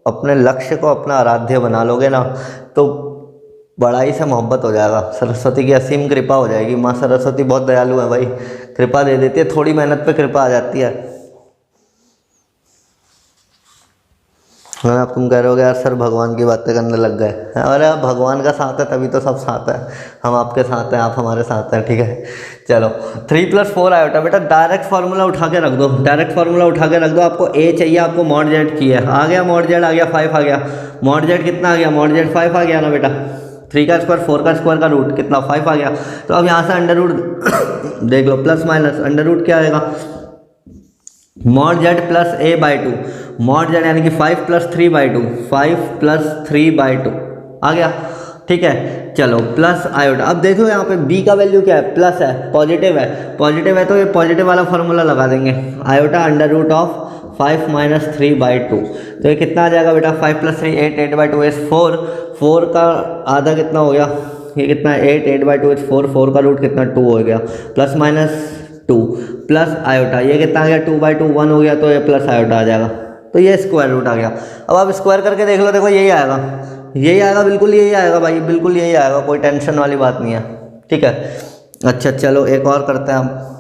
अपने लक्ष्य को अपना आराध्य बना लोगे ना, तो बड़ाई से मोहब्बत हो जाएगा, सरस्वती की असीम कृपा हो जाएगी। माँ सरस्वती बहुत दयालु है भाई, कृपा दे देती है, थोड़ी मेहनत पे कृपा आ जाती है। आप तुम कह रहे हो यार सर भगवान की बातें करने लग गए। अरे आप भगवान का साथ है तभी तो सब साथ है, हम आपके साथ हैं, आप हमारे साथ हैं, ठीक है। चलो 3 + 4 आयोटा, बेटा डायरेक्ट फार्मूला उठा के रख दो, डायरेक्ट फार्मूला उठा के रख दो। आपको ए चाहिए, आपको मॉड जेड की है, आ गया मॉड जेड, आ गया 5 आ गया, मॉड जेड कितना आ गया, मॉड जेड 5 आ गया ना बेटा। 3 का स्क्वायर 4 का स्क्वायर का रूट कितना 5 आ गया। तो अब यहाँ से अंडर रूट देख लो, प्लस माइनस अंडर रूट क्या आएगा, mod Z plus a/2, mod Z यानी कि 5 + 3/2, 5 + 3/2 आ गया, ठीक है। चलो प्लस आयोटा, अब देखो यहाँ पे b का वैल्यू क्या है, प्लस है, पॉजिटिव है, पॉजिटिव है तो ये पॉजिटिव वाला फार्मूला लगा देंगे, आयोटा अंडर रूट ऑफ 5 - 3/2। तो ये कितना आ जाएगा बेटा, 5 + 3 8, 8/2 इज 4, 4 का आधा कितना हो गया, ये कितना है 8, 8/2 इज 4, 4 का रूट कितना 2 हो गया, प्लस माइनस 2 प्लस आयोटा, ये कितना आ गया 2/2 1 हो गया, तो ये प्लस आयोटा आ जाएगा, तो ये स्क्वायर रूट आ गया। अब आप स्क्वायर करके देख लो, देखो यही आएगा, यही आएगा, बिल्कुल यही आएगा भाई, बिल्कुल यही आएगा, कोई टेंशन वाली बात नहीं है, ठीक है। अच्छा चलो एक और करते हैं हम,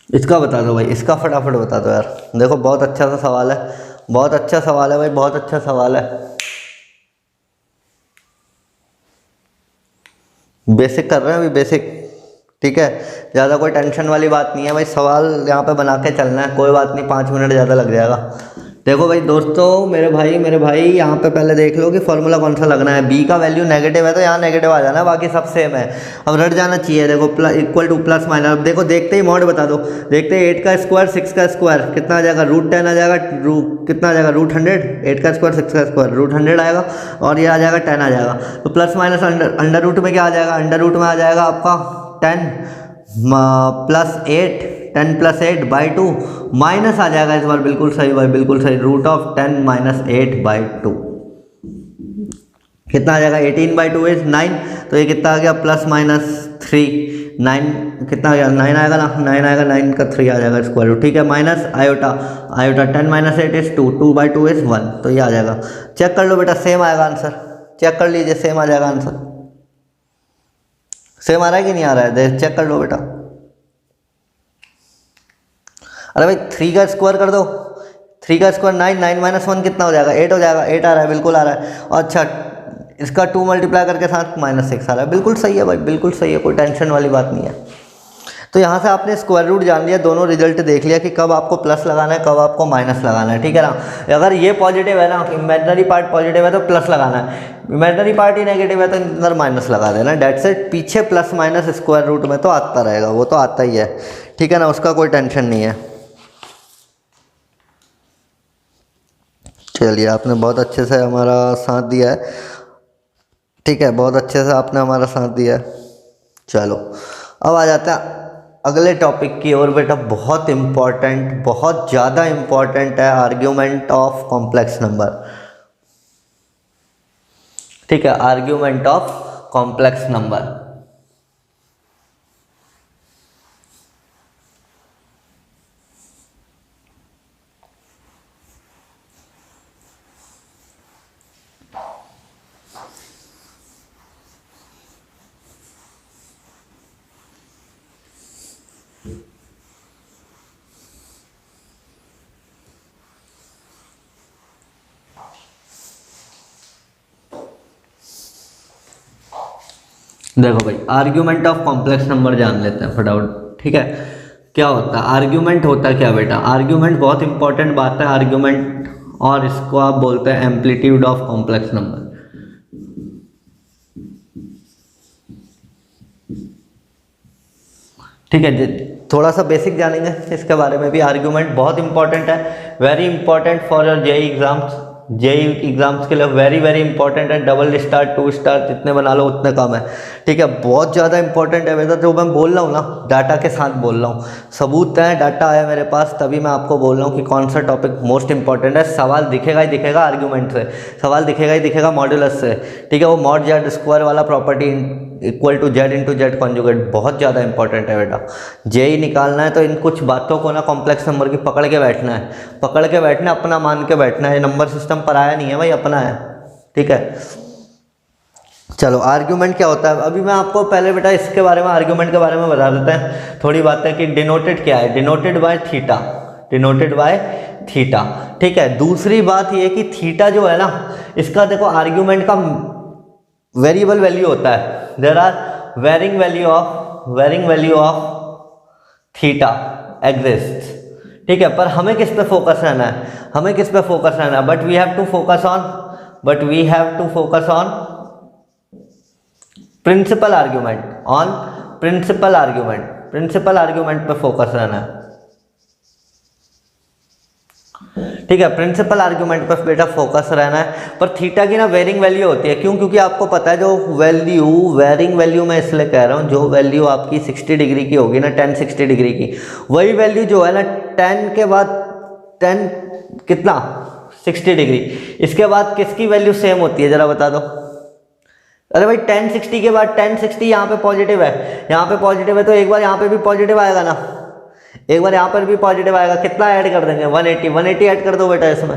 इसका बता दो भाई, इसका फटाफट बता दो यार। देखो बहुत अच्छा सा सवाल है, बहुत अच्छा सवाल है भाई, बहुत अच्छा सवाल है, बेसिक कर रहे हैं अभी, बेसिक, ठीक है। ज़्यादा कोई टेंशन वाली बात नहीं है भाई, सवाल यहाँ पे बना के चलना है, कोई बात नहीं, 5 मिनट ज़्यादा लग जाएगा। देखो भाई दोस्तों, मेरे भाई यहाँ पे पहले देख लो कि फॉर्मूला कौन सा लगना है। b का वैल्यू नेगेटिव है तो यहाँ नेगेटिव आ जाना है, बाकी सब सेम है, अब रट जाना चाहिए। देखो इक्वल टू प्लस माइनस, अब देखो देखते ही मॉड बता दो, देखते ही 8 का स्क्वायर 6 का स्क्वायर कितना आ जाएगा, √10 आ जाएगा, कितना आ जाएगा √100, 8 का स्क्वायर 6 का स्क्वायर √100 आएगा, और ये आ जाएगा 10 आ जाएगा। तो प्लस माइनस अंडर रूट में क्या आ जाएगा, अंडर रूट में आ जाएगा आपका 10 + 8, 10 + 8/2, माइनस आ जाएगा इस बार, बिल्कुल सही भाई, बिल्कुल सही, √10 - 8/2 कितना आ जाएगा, 18/2 इज 9, तो ये कितना आ गया +-3 9, कितना आ गया 9 आएगा ना, 9 आएगा, 9 का 3 आ जाएगा स्क्वायर रूट, ठीक है। माइनस आयोटा, 10 - 8 इज 2, 2/2 इज 1, तो ये आ जाएगा। चेक कर लो बेटा, सेम आएगा आंसर, चेक कर लीजिए, सेम आ जाएगा आंसर, सेम आ रहा है कि नहीं आ रहा है, चेक कर लो बेटा। अरे भाई 3 का स्क्वायर कर दो, 3 का स्क्वायर 9, 9 - 1 कितना हो जाएगा, 8 हो जाएगा, 8 आ रहा है, बिल्कुल आ रहा है। और अच्छा इसका 2 मल्टीप्लाई करके साथ -6 आ रहा है, बिल्कुल सही है भाई, बिल्कुल सही है, कोई टेंशन वाली बात नहीं है। तो यहाँ से आपने स्क्वायर रूट जान लिया, दोनों रिजल्ट देख लिया कि कब आपको प्लस लगाना है, कब आपको माइनस लगाना है, ठीक है ना। अगर ये पॉजिटिव है ना, इमेजिनरी पार्ट पॉजिटिव है तो प्लस लगाना है, इमेजिनरी पार्ट ही नेगेटिव है तो अंदर माइनस लगा देना, डेट्स इट। पीछे प्लस माइनस स्क्वायर रूट में तो आता रहेगा, वो तो आता ही है, ठीक है ना, उसका कोई टेंशन नहीं है। चलिए आपने बहुत अच्छे से हमारा साथ दिया है, ठीक है, बहुत अच्छे से आपने हमारा साथ दिया है। चलो अब आ जाता है अगले टॉपिक की ओर बेटा, बहुत इम्पॉर्टेंट, बहुत ज़्यादा इम्पॉर्टेंट है, आर्ग्यूमेंट ऑफ कॉम्प्लेक्स नंबर, ठीक है, आर्ग्यूमेंट ऑफ कॉम्प्लेक्स नंबर। देखो भाई आर्ग्यूमेंट ऑफ कॉम्प्लेक्स नंबर जान लेते हैं फटाफट, ठीक है। क्या होता है आर्ग्यूमेंट, होता है क्या बेटा, आर्ग्यूमेंट बहुत इंपॉर्टेंट बात है, आर्ग्यूमेंट, और इसको आप बोलते हैं एम्पलीट्यूड ऑफ कॉम्प्लेक्स नंबर, ठीक है। थोड़ा सा बेसिक जानेंगे इसके बारे में भी, आर्ग्यूमेंट बहुत इंपॉर्टेंट है, very important for your JEE exams, JEE exams के लिए वेरी वेरी इंपॉर्टेंट है। डबल स्टार 2 स्टार जितने बना लो उतने कम है, ठीक है, बहुत ज़्यादा इंपॉर्टेंट है बेटा। जो मैं बोल रहा हूँ ना, डाटा के साथ बोल रहा हूँ, सबूत है, डाटा है मेरे पास, तभी मैं आपको बोल रहा हूँ कि कौन सा टॉपिक मोस्ट इंपॉर्टेंट है। सवाल दिखेगा ही दिखेगा आर्ग्यूमेंट से, सवाल दिखेगा ही दिखेगा मॉड्यूलस से, ठीक है। वो मॉड जेड स्क्वायर वाला property equal to z into z conjugate बहुत ज़्यादा इंपॉर्टेंट है बेटा। जेई निकालना है तो इन कुछ बातों को ना कॉम्प्लेक्स नंबर की पकड़ के बैठना है, पकड़ के बैठना, अपना मान के बैठना है। नंबर सिस्टम पर आया नहीं है भाई, अपना है, ठीक है। चलो आर्ग्यूमेंट क्या होता है, अभी मैं आपको पहले बेटा इसके बारे में, आर्ग्यूमेंट के बारे में बता देते हैं थोड़ी बातें कि डिनोटेड क्या है। Denoted by theta, denoted by theta, ठीक है। दूसरी बात ये कि थीटा जो है ना, इसका देखो आर्ग्यूमेंट का वेरिएबल वैल्यू होता है। There are varying value of theta exist, ठीक है। पर हमें किस पे फोकस रहना है, हमें किस पे फोकस रहना है, but we have to focus on principal argument, principal argument पे फोकस रहना है, ठीक है। प्रिंसिपल आर्ग्यूमेंट पर बेटा फोकस रहना है। पर थीटा की ना वेरिंग वैल्यू होती है, क्यों? क्योंकि आपको पता है जो वैल्यू, वेरिंग वैल्यू मैं इसलिए कह रहा हूँ, जो वैल्यू आपकी 60 डिग्री की होगी ना, 10 60 डिग्री की, वही वैल्यू जो है ना 10 के बाद 10 कितना 60 डिग्री, इसके बाद किसकी वैल्यू सेम होती है जरा बता दो। अरे भाई 10 60 के बाद 10 60 यहाँ पे पॉजिटिव है, यहाँ पे पॉजिटिव है, तो एक बार यहाँ पे भी पॉजिटिव आएगा ना, एक बार यहाँ पर भी पॉजिटिव आएगा, कितना ऐड कर देंगे 180 ऐड कर दो बेटा, इसमें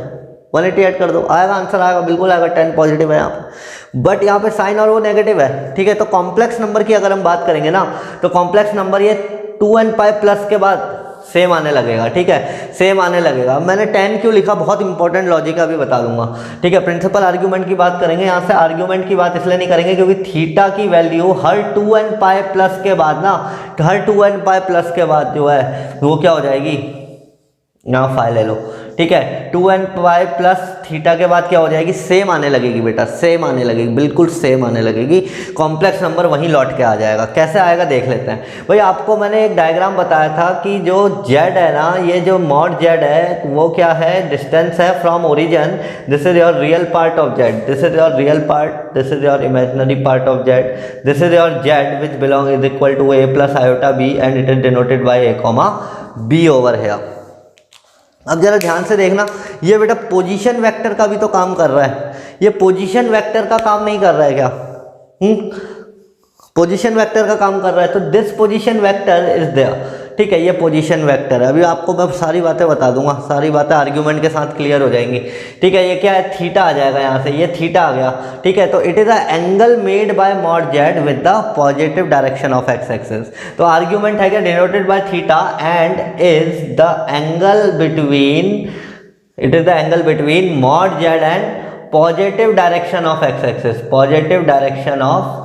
180 ऐड कर दो, आएगा आंसर, आएगा बिल्कुल आएगा। 10 पॉजिटिव है यहाँ पे, बट यहाँ पे साइन और वो नेगेटिव है, ठीक है। तो कॉम्प्लेक्स नंबर की अगर हम बात करेंगे ना, तो कॉम्प्लेक्स नंबर ये 2n पाई प्लस के बाद सेम आने लगेगा, ठीक है, सेम आने लगेगा। मैंने 10 क्यों लिखा, बहुत इंपॉर्टेंट लॉजिक है, अभी बता दूंगा, ठीक है। प्रिंसिपल आर्ग्यूमेंट की बात करेंगे, यहाँ से आर्ग्यूमेंट की बात इसलिए नहीं करेंगे क्योंकि थीटा की वैल्यू हर 2n पाई प्लस के बाद ना, हर 2n पाई प्लस के बाद जो है वो क्या हो जाएगी, यहाँ फाइल ले लो, ठीक है। 2n पाई प्लस थीटा के बाद क्या हो जाएगी, सेम आने लगेगी बेटा, सेम आने लगेगी, बिल्कुल सेम आने लगेगी। कॉम्प्लेक्स नंबर वहीं लौट के आ जाएगा। कैसे आएगा देख लेते हैं भाई। आपको मैंने एक डायग्राम बताया था कि जो z है ना, ये जो मॉड z है वो क्या है, डिस्टेंस है from origin, this is your real part of z, this is your real part, this is your imaginary part of z, this is your z which belong is equal to a plus iota b and it is denoted by a comma b over here. अब जरा ध्यान से देखना, ये बेटा position vector का भी तो काम कर रहा है, ये पोजीशन वेक्टर का काम नहीं कर रहा है क्या? पोजीशन वेक्टर का काम कर रहा है, तो this position vector is there, ठीक है, ये पोजीशन वेक्टर है। अभी आपको मैं सारी बातें बता दूंगा, सारी बातें आर्ग्यूमेंट के साथ क्लियर हो जाएंगी, ठीक है। ये क्या है, थीटा आ जाएगा यहाँ से, ये थीटा आ गया, ठीक है। तो it is a angle made by mod z with the positive direction of x axis. तो आर्ग्यूमेंट है क्या, denoted by theta and is the angle between, it is the angle between mod z and positive direction of x axis, positive direction of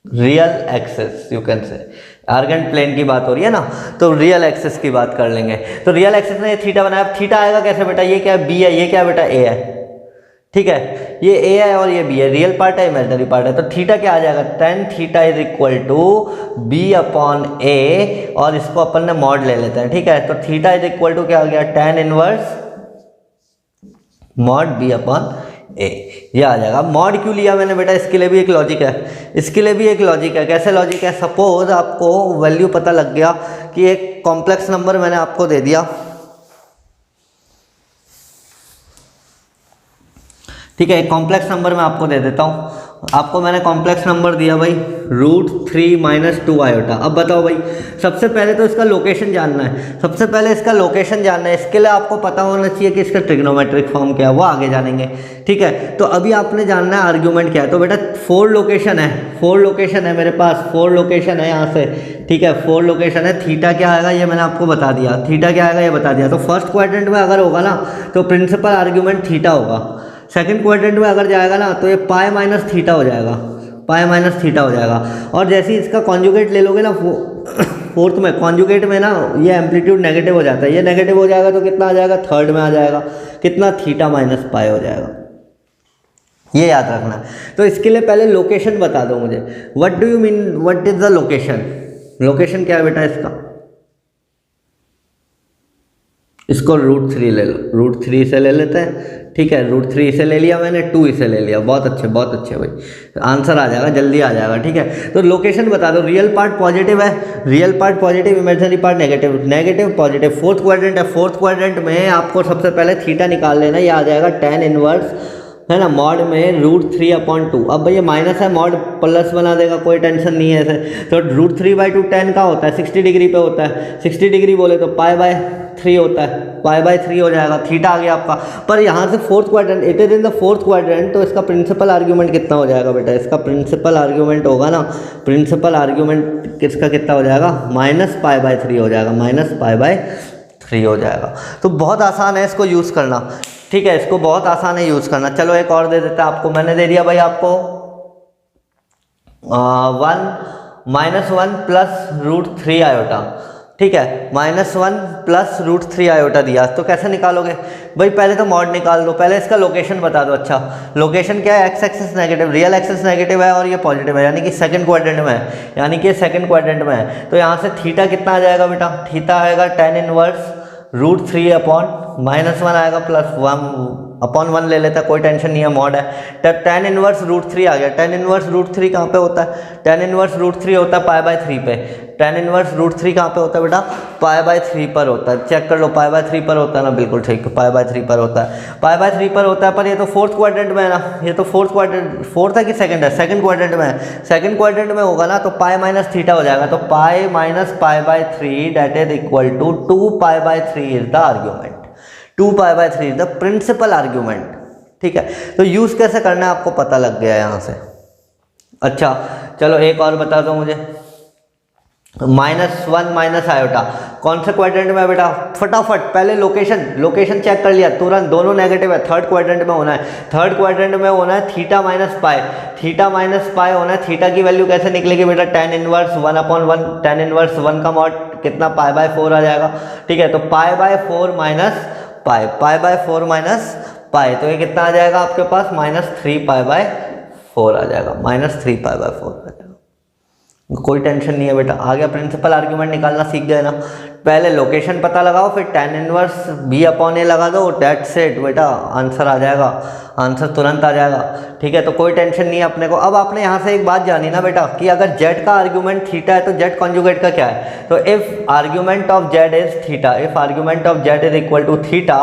real axis, you can say Argand plane की बात हो रही है ना, तो real axis की बात कर लेंगे। तो रियल एक्सिस ने ये थीटा बनाया, थीटा आएगा कैसे बेटा, ये क्या बी है, ये क्या बेटा ए है, ठीक है, ये ए है और ये बी है, रियल पार्ट है इमेजिनरी पार्ट है। तो थीटा क्या आ जाएगा, tan theta is equal to B upon A, और इसको अपन ने मॉड ले लेते हैं, ठीक है। तो थीटा इज इक्वल टू क्या आ गया, tan inverse mod B upon A, ये आ जाएगा। मॉड क्यों लिया मैंने बेटा, इसके लिए भी एक लॉजिक है, इसके लिए भी एक लॉजिक है। कैसे लॉजिक है, सपोज आपको वैल्यू पता लग गया कि एक कॉम्प्लेक्स नंबर मैंने आपको दे दिया, ठीक है, एक कॉम्प्लेक्स नंबर मैं आपको दे देता हूँ, आपको मैंने कॉम्प्लेक्स नंबर दिया भाई √3 - 2 आयोटा। अब बताओ भाई, सबसे पहले तो इसका लोकेशन जानना है, सबसे पहले इसका लोकेशन जानना है, इसके लिए आपको पता होना चाहिए कि इसका ट्रिग्नोमेट्रिक फॉर्म क्या है, वो आगे जानेंगे, ठीक है। तो अभी आपने जानना है आर्ग्यूमेंट क्या है। तो बेटा 4 लोकेशन है, 4 लोकेशन है मेरे पास, 4 लोकेशन है यहाँ से, ठीक है, 4 लोकेशन है। थीटा क्या आएगा ये मैंने आपको बता दिया, थीटा क्या आएगा ये बता दिया। तो फर्स्ट क्वाड्रेंट में अगर होगा ना तो प्रिंसिपल आर्ग्यूमेंट थीटा होगा, सेकंड क्वाड्रेंट में अगर जाएगा ना तो ये पाई माइनस थीटा हो जाएगा, पाई माइनस थीटा हो जाएगा। और जैसे ही इसका कॉन्जुगेट ले लोगे ना फोर्थ में, कॉन्जुगेट में ना ये एम्पलीट्यूड नेगेटिव हो जाता है, ये नेगेटिव हो जाएगा तो कितना आ जाएगा, थर्ड में आ जाएगा, कितना थीटा माइनस पाई हो जाएगा, ये याद रखना है। तो इसके लिए पहले लोकेशन बता दो मुझे, what do you mean, what is the location, location क्या है बेटा इसका, इसको √3 ले लो, √3 इसे ले लेते हैं, ठीक है। √3 इसे ले लिया मैंने, 2 इसे ले लिया, बहुत अच्छे भाई, आंसर आ जाएगा, जल्दी आ जाएगा, ठीक है। तो लोकेशन बता दो, रियल पार्ट पॉजिटिव है, real part positive, imaginary part negative, negative positive, fourth quadrant है, फोर्थ क्वाड्रेंट में आपको सबसे पहले थीटा निकाल लेना, ये आ जाएगा tan इनवर्स, है ना, मॉड में √3/2। अब भैया माइनस है, मॉड प्लस बना देगा, कोई टेंशन नहीं है ऐसे। तो √3/2 tan का होता है 60 डिग्री पे होता है, 60 डिग्री बोले तो π/3 होता है, π/3 हो जाएगा, थीटा आ गया आपका। पर यहाँ से fourth quadrant, it is in the fourth quadrant, तो इसका प्रिंसिपल आर्ग्यूमेंट कितना हो जाएगा बेटा, इसका प्रिंसिपल आर्ग्यूमेंट होगा ना, प्रिंसिपल आर्ग्यूमेंट किसका कितना हो जाएगा, -π/3 हो जाएगा, -π/3 हो जाएगा। तो बहुत आसान है इसको यूज़ करना, ठीक है, इसको बहुत आसान है यूज़ करना। चलो एक और दे देता है आपको, मैंने दे दिया भाई आपको 1 -1 प्लस √3 आयोटा, ठीक है, -1 प्लस √3 आयोटा दिया, तो कैसे निकालोगे भाई, पहले तो मॉड निकाल दो, पहले इसका लोकेशन बता दो। अच्छा लोकेशन क्या है, x axis negative, real axis negative है और ये पॉजिटिव है, यानी कि सेकंड क्वाड्रेंट में है, यानी कि सेकंड क्वाड्रेंट में है। तो यहाँ से थीटा कितना आ जाएगा बेटा, थीटा आएगा tan इनवर्स √3/-1 आएगा, +1/1 ले लेता, कोई टेंशन नहीं है, मॉड है। तब tan इनवर्स √3 आ गया, tan इनवर्स √3 कहाँ पे होता है, tan इनवर्स √3 होता है π/3 पे, tan इनवर्स √3 कहाँ पे होता है बेटा, π/3 पर होता है, चेक कर लो, π/3 पर होता है ना, बिल्कुल ठीक, π/3 पर होता है, π/3 पर होता है। पर ये तो फोर्थ क्वाड्रेंट में है ना, ये तो फोर्थ क्वाड्रेंट, फोर्थ है कि सेकंड है, सेकंड क्वाड्रेंट में है, सेकंड क्वाड्रेंट में होगा ना, तो π - थीटा हो जाएगा, तो π - π/3 that is equal to 2π/3 is the argument, 2π/3 is the principal argument, ठीक है। तो यूज कैसे करना है आपको पता लग गया यहाँ से। अच्छा चलो एक और बता दो मुझे, -1 माइनस आयोटा, कौन से क्वाड्रेंट में है बेटा, फटाफट पहले लोकेशन चेक कर लिया तुरंत, दोनों नेगेटिव है, थर्ड क्वाड्रेंट में होना है, थर्ड क्वाड्रेंट में होना है, थीटा माइनस पाई होना है। थीटा की वैल्यू कैसे निकलेगी बेटा, tan इनवर्स 1/1, tan इनवर्स 1 का मॉड कितना, π/4 आ जाएगा, ठीक है। तो π/4 माइनस पाई, तो ये कितना आ जाएगा आपके पास, -3π/4 आ जाएगा, -3π/4 आ जाएगा, कोई टेंशन नहीं है बेटा, आ गया। प्रिंसिपल आर्ग्यूमेंट निकालना सीख गए ना, पहले लोकेशन पता लगाओ, फिर tan इनवर्स b/a लगा दो, दैट्स इट बेटा, आंसर आ जाएगा, आंसर तुरंत आ जाएगा, ठीक है। तो कोई टेंशन नहीं है अपने को। अब आपने यहाँ से एक बात जानी ना बेटा, कि अगर z का आर्ग्यूमेंट थीटा है तो z कॉन्जुगेट का क्या है, तो if argument of z is theta, if argument of z is equal to theta,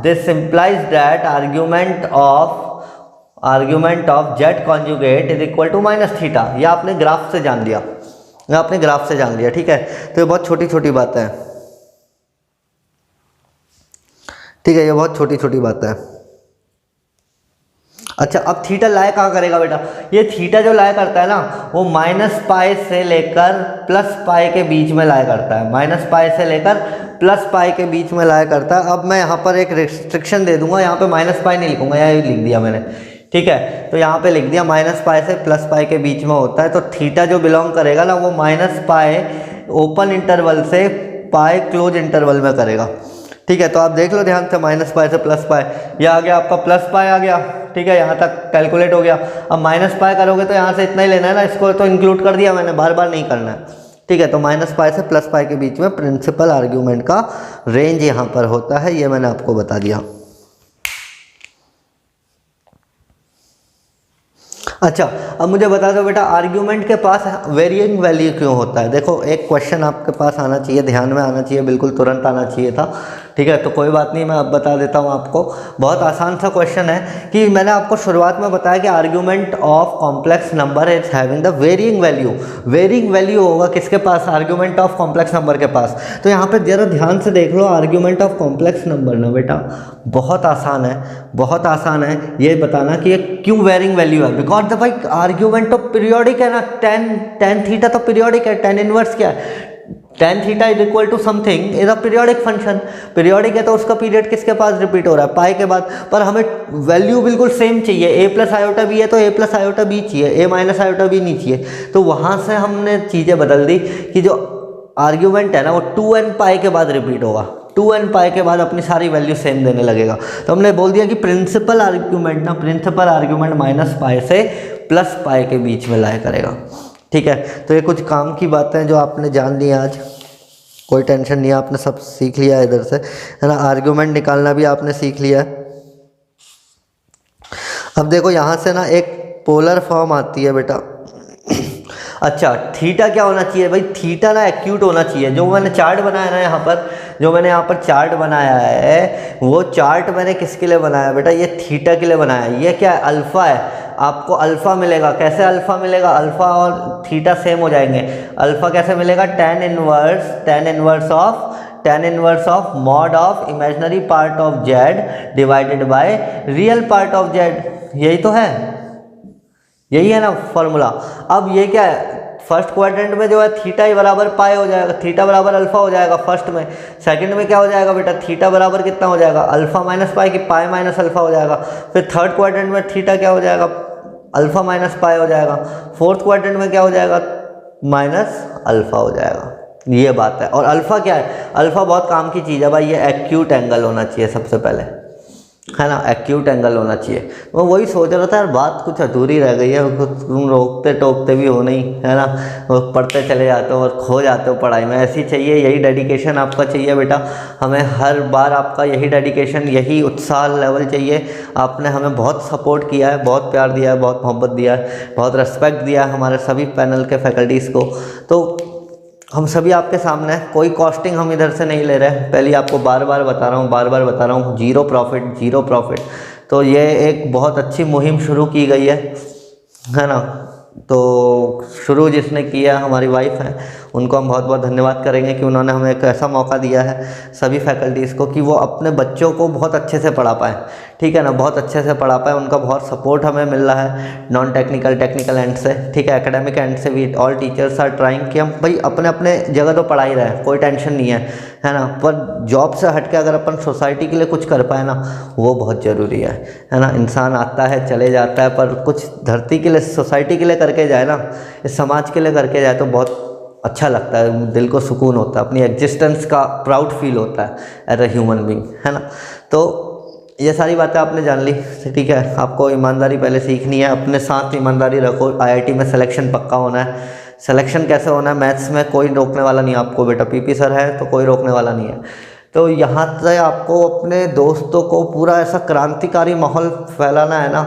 this implies that argument of z conjugate is equal to -theta. ये आपने ग्राफ से जान लिया, ये आपने ग्राफ से जान लिया, ठीक है। तो ये बहुत छोटी छोटी बातें हैं, ठीक है, ये बहुत छोटी छोटी बातें हैं। अच्छा अब थीटा लाया कहाँ करेगा बेटा, ये थीटा जो लाया करता है ना, वो -π से लेकर +π के बीच में लाया करता है, -π से लेकर +π के बीच में लाया करता है। अब मैं यहाँ पर एक रिस्ट्रिक्शन दे दूंगा, यहाँ पे -π नहीं लिखूंगा, यहाँ लिख दिया मैंने, ठीक है। तो यहाँ पे लिख दिया -π से +π के बीच में होता है, तो थीटा जो बिलोंग करेगा ना, वो -π ओपन इंटरवल से π क्लोज इंटरवल में करेगा, ठीक है। तो आप देख लो ध्यान से, -π से +π, ये आ गया आपका +π आ गया, ठीक है, यहाँ तक कैलकुलेट हो गया। अब -π करोगे तो यहाँ से इतना ही लेना है ना, इसको तो इंक्लूड कर दिया मैंने, बार बार नहीं करना है, ठीक है। तो -π से +π के बीच में प्रिंसिपल आर्ग्यूमेंट का रेंज यहाँ पर होता है, ये मैंने आपको बता दिया। अच्छा अब मुझे बता दो बेटा, आर्ग्यूमेंट के पास वेरिएंग वैल्यू क्यों होता है। देखो एक क्वेश्चन आपके पास आना चाहिए, ध्यान में आना चाहिए, बिल्कुल तुरंत आना चाहिए था, ठीक है। तो कोई बात नहीं, मैं अब बता देता हूँ आपको, बहुत आसान सा क्वेश्चन है कि मैंने आपको शुरुआत में बताया कि argument of complex number is having the varying value. Varying value होगा किसके पास, आर्ग्यूमेंट ऑफ कॉम्प्लेक्स नंबर के पास। तो यहाँ पे जरा ध्यान से देख लो, आर्ग्यूमेंट ऑफ कॉम्प्लेक्स नंबर ना बेटा बहुत आसान है, बहुत आसान है ये बताना कि ये क्यों वेरिंग वैल्यू है। बिकॉज द भाई आर्ग्यूमेंट तो पीरियोडिक है ना, tan थीटा तो पीरियोडिक है, tan इनवर्स क्या है, tan theta is equal to something is a periodic function, periodic है तो उसका पीरियड किसके पास रिपीट हो रहा है, पाई के बाद। पर हमें वैल्यू बिल्कुल सेम चाहिए, a प्लस आयोटा बी है तो a प्लस आयोटा बी चाहिए, a माइनस आयोटा बी नहीं चाहिए। तो वहाँ से हमने चीज़ें बदल दी कि जो आर्ग्यूमेंट है ना वो 2n पाई के बाद रिपीट होगा, 2n पाई के बाद अपनी सारी वैल्यू सेम देने लगेगा। तो हमने बोल दिया कि प्रिंसिपल आर्ग्यूमेंट ना, प्रिंसिपल आर्ग्यूमेंट -π से +π के बीच में लाया करेगा, ठीक है। तो ये कुछ काम की बातें हैं जो आपने जान ली आज, कोई टेंशन नहीं है, आपने सब सीख लिया है इधर से, है ना। आर्ग्यूमेंट निकालना भी आपने सीख लिया है। अब देखो यहाँ से ना एक पोलर फॉर्म आती है बेटा। अच्छा, थीटा क्या होना चाहिए भाई? थीटा ना एक्यूट होना चाहिए। जो मैंने चार्ट बनाया ना यहाँ पर, जो मैंने यहाँ पर चार्ट बनाया है, वो चार्ट मैंने किसके लिए बनाया बेटा? ये थीटा के लिए बनाया है। ये क्या है? अल्फ़ा है। आपको अल्फ़ा मिलेगा। कैसे अल्फ़ा मिलेगा? अल्फ़ा और थीटा सेम हो जाएंगे। अल्फ़ा कैसे मिलेगा? tan inverse of mod of imaginary part of z divided by real part of z। यही तो है, यही है ना फॉर्मूला। अब ये क्या है? फर्स्ट क्वाड्रेंट में जो है थीटा ही बराबर पाई हो जाएगा, थीटा बराबर अल्फा हो जाएगा फर्स्ट में। सेकंड में क्या हो जाएगा बेटा? थीटा बराबर कितना हो जाएगा? अल्फा माइनस पाई, कि पाई माइनस अल्फा हो जाएगा। फिर थर्ड क्वाड्रेंट में थीटा क्या हो जाएगा? अल्फा माइनस पाई हो जाएगा। फोर्थ क्वाड्रेंट में क्या हो जाएगा? माइनस अल्फा हो जाएगा। ये बात है। और अल्फा क्या है? अल्फा बहुत काम की चीज़ है भाई। ये एक्यूट एंगल होना चाहिए सबसे पहले, है ना। एक्यूट एंगल होना चाहिए। मैं वही सोच रहा था यार, बात कुछ अधूरी रह गई है। तुम रोकते टोकते भी हो नहीं, है ना। पढ़ते चले जाते हो और खो जाते हो पढ़ाई में। ऐसी चाहिए, यही डेडिकेशन आपका चाहिए बेटा। हमें हर बार आपका यही डेडिकेशन, यही उत्साह लेवल चाहिए। आपने हमें बहुत सपोर्ट किया है, बहुत प्यार दिया है, बहुत मोहब्बत दिया है, बहुत रिस्पेक्ट दिया है हमारे सभी पैनल के फैकल्टीज़ को। तो हम सभी आपके सामने हैं। कोई कॉस्टिंग हम इधर से नहीं ले रहे हैं। पहले आपको बार बार बता रहा हूँ, जीरो प्रॉफिट। तो ये एक बहुत अच्छी मुहिम शुरू की गई है ना। तो शुरू जिसने किया हमारी वाइफ है, उनको हम बहुत बहुत धन्यवाद करेंगे कि उन्होंने हमें एक ऐसा मौका दिया है सभी फैकल्टीज़ को कि वो अपने बच्चों को बहुत अच्छे से पढ़ा पाएँ, ठीक है ना। बहुत अच्छे से पढ़ा पाएँ। उनका बहुत सपोर्ट हमें मिल रहा है, नॉन टेक्निकल टेक्निकल एंड से, ठीक है, एकेडमिक एंड से भी। ऑल टीचर्स आर ट्राइंग कि हम भाई अपने अपने जगह तो पढ़ा ही रहे हैं, कोई टेंशन नहीं है ना। पर जॉब से हट के अगर अपन सोसाइटी के लिए कुछ कर पाए ना, वो बहुत ज़रूरी है ना। इंसान आता है चले जाता है, पर कुछ धरती के लिए, सोसाइटी के लिए करके जाए ना, इस समाज के लिए करके जाए तो बहुत अच्छा लगता है, दिल को सुकून होता है, अपनी एग्जिस्टेंस का प्राउड फील होता है एज अ ह्यूमन बीइंग, है ना। तो ये सारी बातें आपने जान ली, ठीक है। आपको ईमानदारी पहले सीखनी है, अपने साथ ईमानदारी रखो। आईआईटी में सिलेक्शन पक्का होना है। सिलेक्शन कैसे होना है? मैथ्स में कोई रोकने वाला नहीं है आपको बेटा। पीपी सर है तो कोई रोकने वाला नहीं है। तो यहाँ से आपको अपने दोस्तों को पूरा ऐसा क्रांतिकारी माहौल फैलाना है ना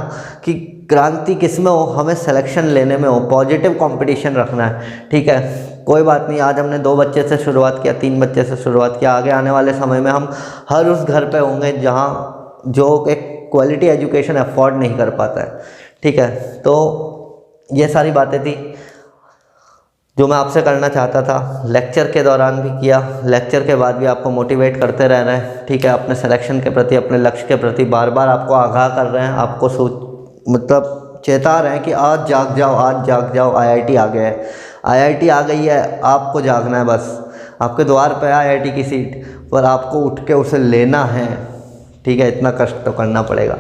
कि क्रांति किस में हो? हमें सिलेक्शन लेने में हो। पॉजिटिव कंपटीशन रखना है, ठीक है। कोई बात नहीं, आज हमने 2 बच्चे से शुरुआत किया, 3 बच्चे से शुरुआत किया। आगे आने वाले समय में हम हर उस घर पे होंगे जहाँ जो एक क्वालिटी एजुकेशन अफोर्ड नहीं कर पाता है, ठीक है। तो ये सारी बातें थी जो मैं आपसे करना चाहता था। लेक्चर के दौरान भी किया, लेक्चर के बाद भी आपको मोटिवेट करते रह रहे हैं, ठीक है। अपने सिलेक्शन के प्रति, अपने लक्ष्य के प्रति बार बार आपको आगाह कर रहे हैं, आपको मतलब चेता रहे हैं कि आज जाग जाओ, आईआईटी आ गया है, आईआईटी आ गई है। आपको जागना है बस। आपके द्वार पे आईआईटी की सीट, पर आपको उठ के उसे लेना है, ठीक है। इतना कष्ट तो करना पड़ेगा।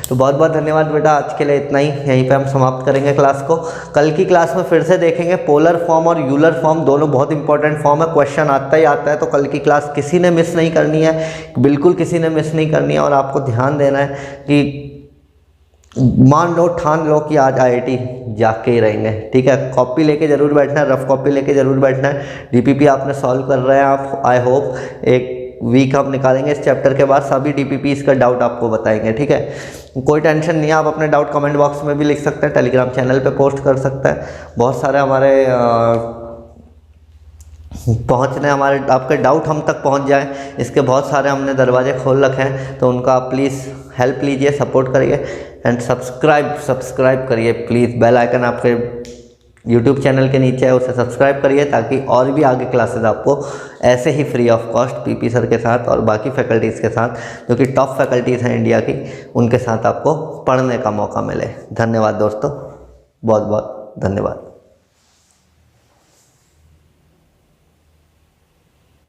तो बहुत बहुत धन्यवाद बेटा। आज के लिए इतना ही, यहीं पे हम समाप्त करेंगे क्लास को। कल की क्लास में फिर से देखेंगे पोलर फॉर्म और यूलर फॉर्म, दोनों बहुत इंपॉर्टेंट फॉर्म है। क्वेश्चन आता ही आता है, तो कल की क्लास किसी ने मिस नहीं करनी है, बिल्कुल किसी ने मिस नहीं करनी है। और आपको ध्यान देना है कि मान लो, ठान लो कि आज आईआईटी जाके ही रहेंगे, ठीक है। कॉपी लेके ज़रूर बैठना है, रफ कॉपी लेके ज़रूर बैठना है। डीपीपी आपने सॉल्व कर रहे हैं आप। आई होप एक वीक हम निकालेंगे इस चैप्टर के बाद, सभी डीपीपी इसका डाउट आपको बताएंगे, ठीक है। कोई टेंशन नहीं है, आप अपने डाउट कमेंट बॉक्स में भी लिख सकते हैं, टेलीग्राम चैनल पे पोस्ट कर सकते हैं। बहुत सारे हमारे आपके डाउट हम तक पहुंच जाए, इसके बहुत सारे हमने दरवाजे खोल रखे हैं। तो उनका आप प्लीज़ हेल्प लीजिए, सपोर्ट करिए एंड सब्सक्राइब करिए प्लीज़। बेल आइकन आपके यूट्यूब चैनल के नीचे है, उसे सब्सक्राइब करिए ताकि और भी आगे क्लासेस आपको ऐसे ही free of cost PP sir के साथ और बाकी फैकल्टीज़ के साथ, जो कि टॉप फैकल्टीज़ हैं इंडिया की, उनके साथ आपको पढ़ने का मौका मिले। धन्यवाद दोस्तों, बहुत बहुत धन्यवाद।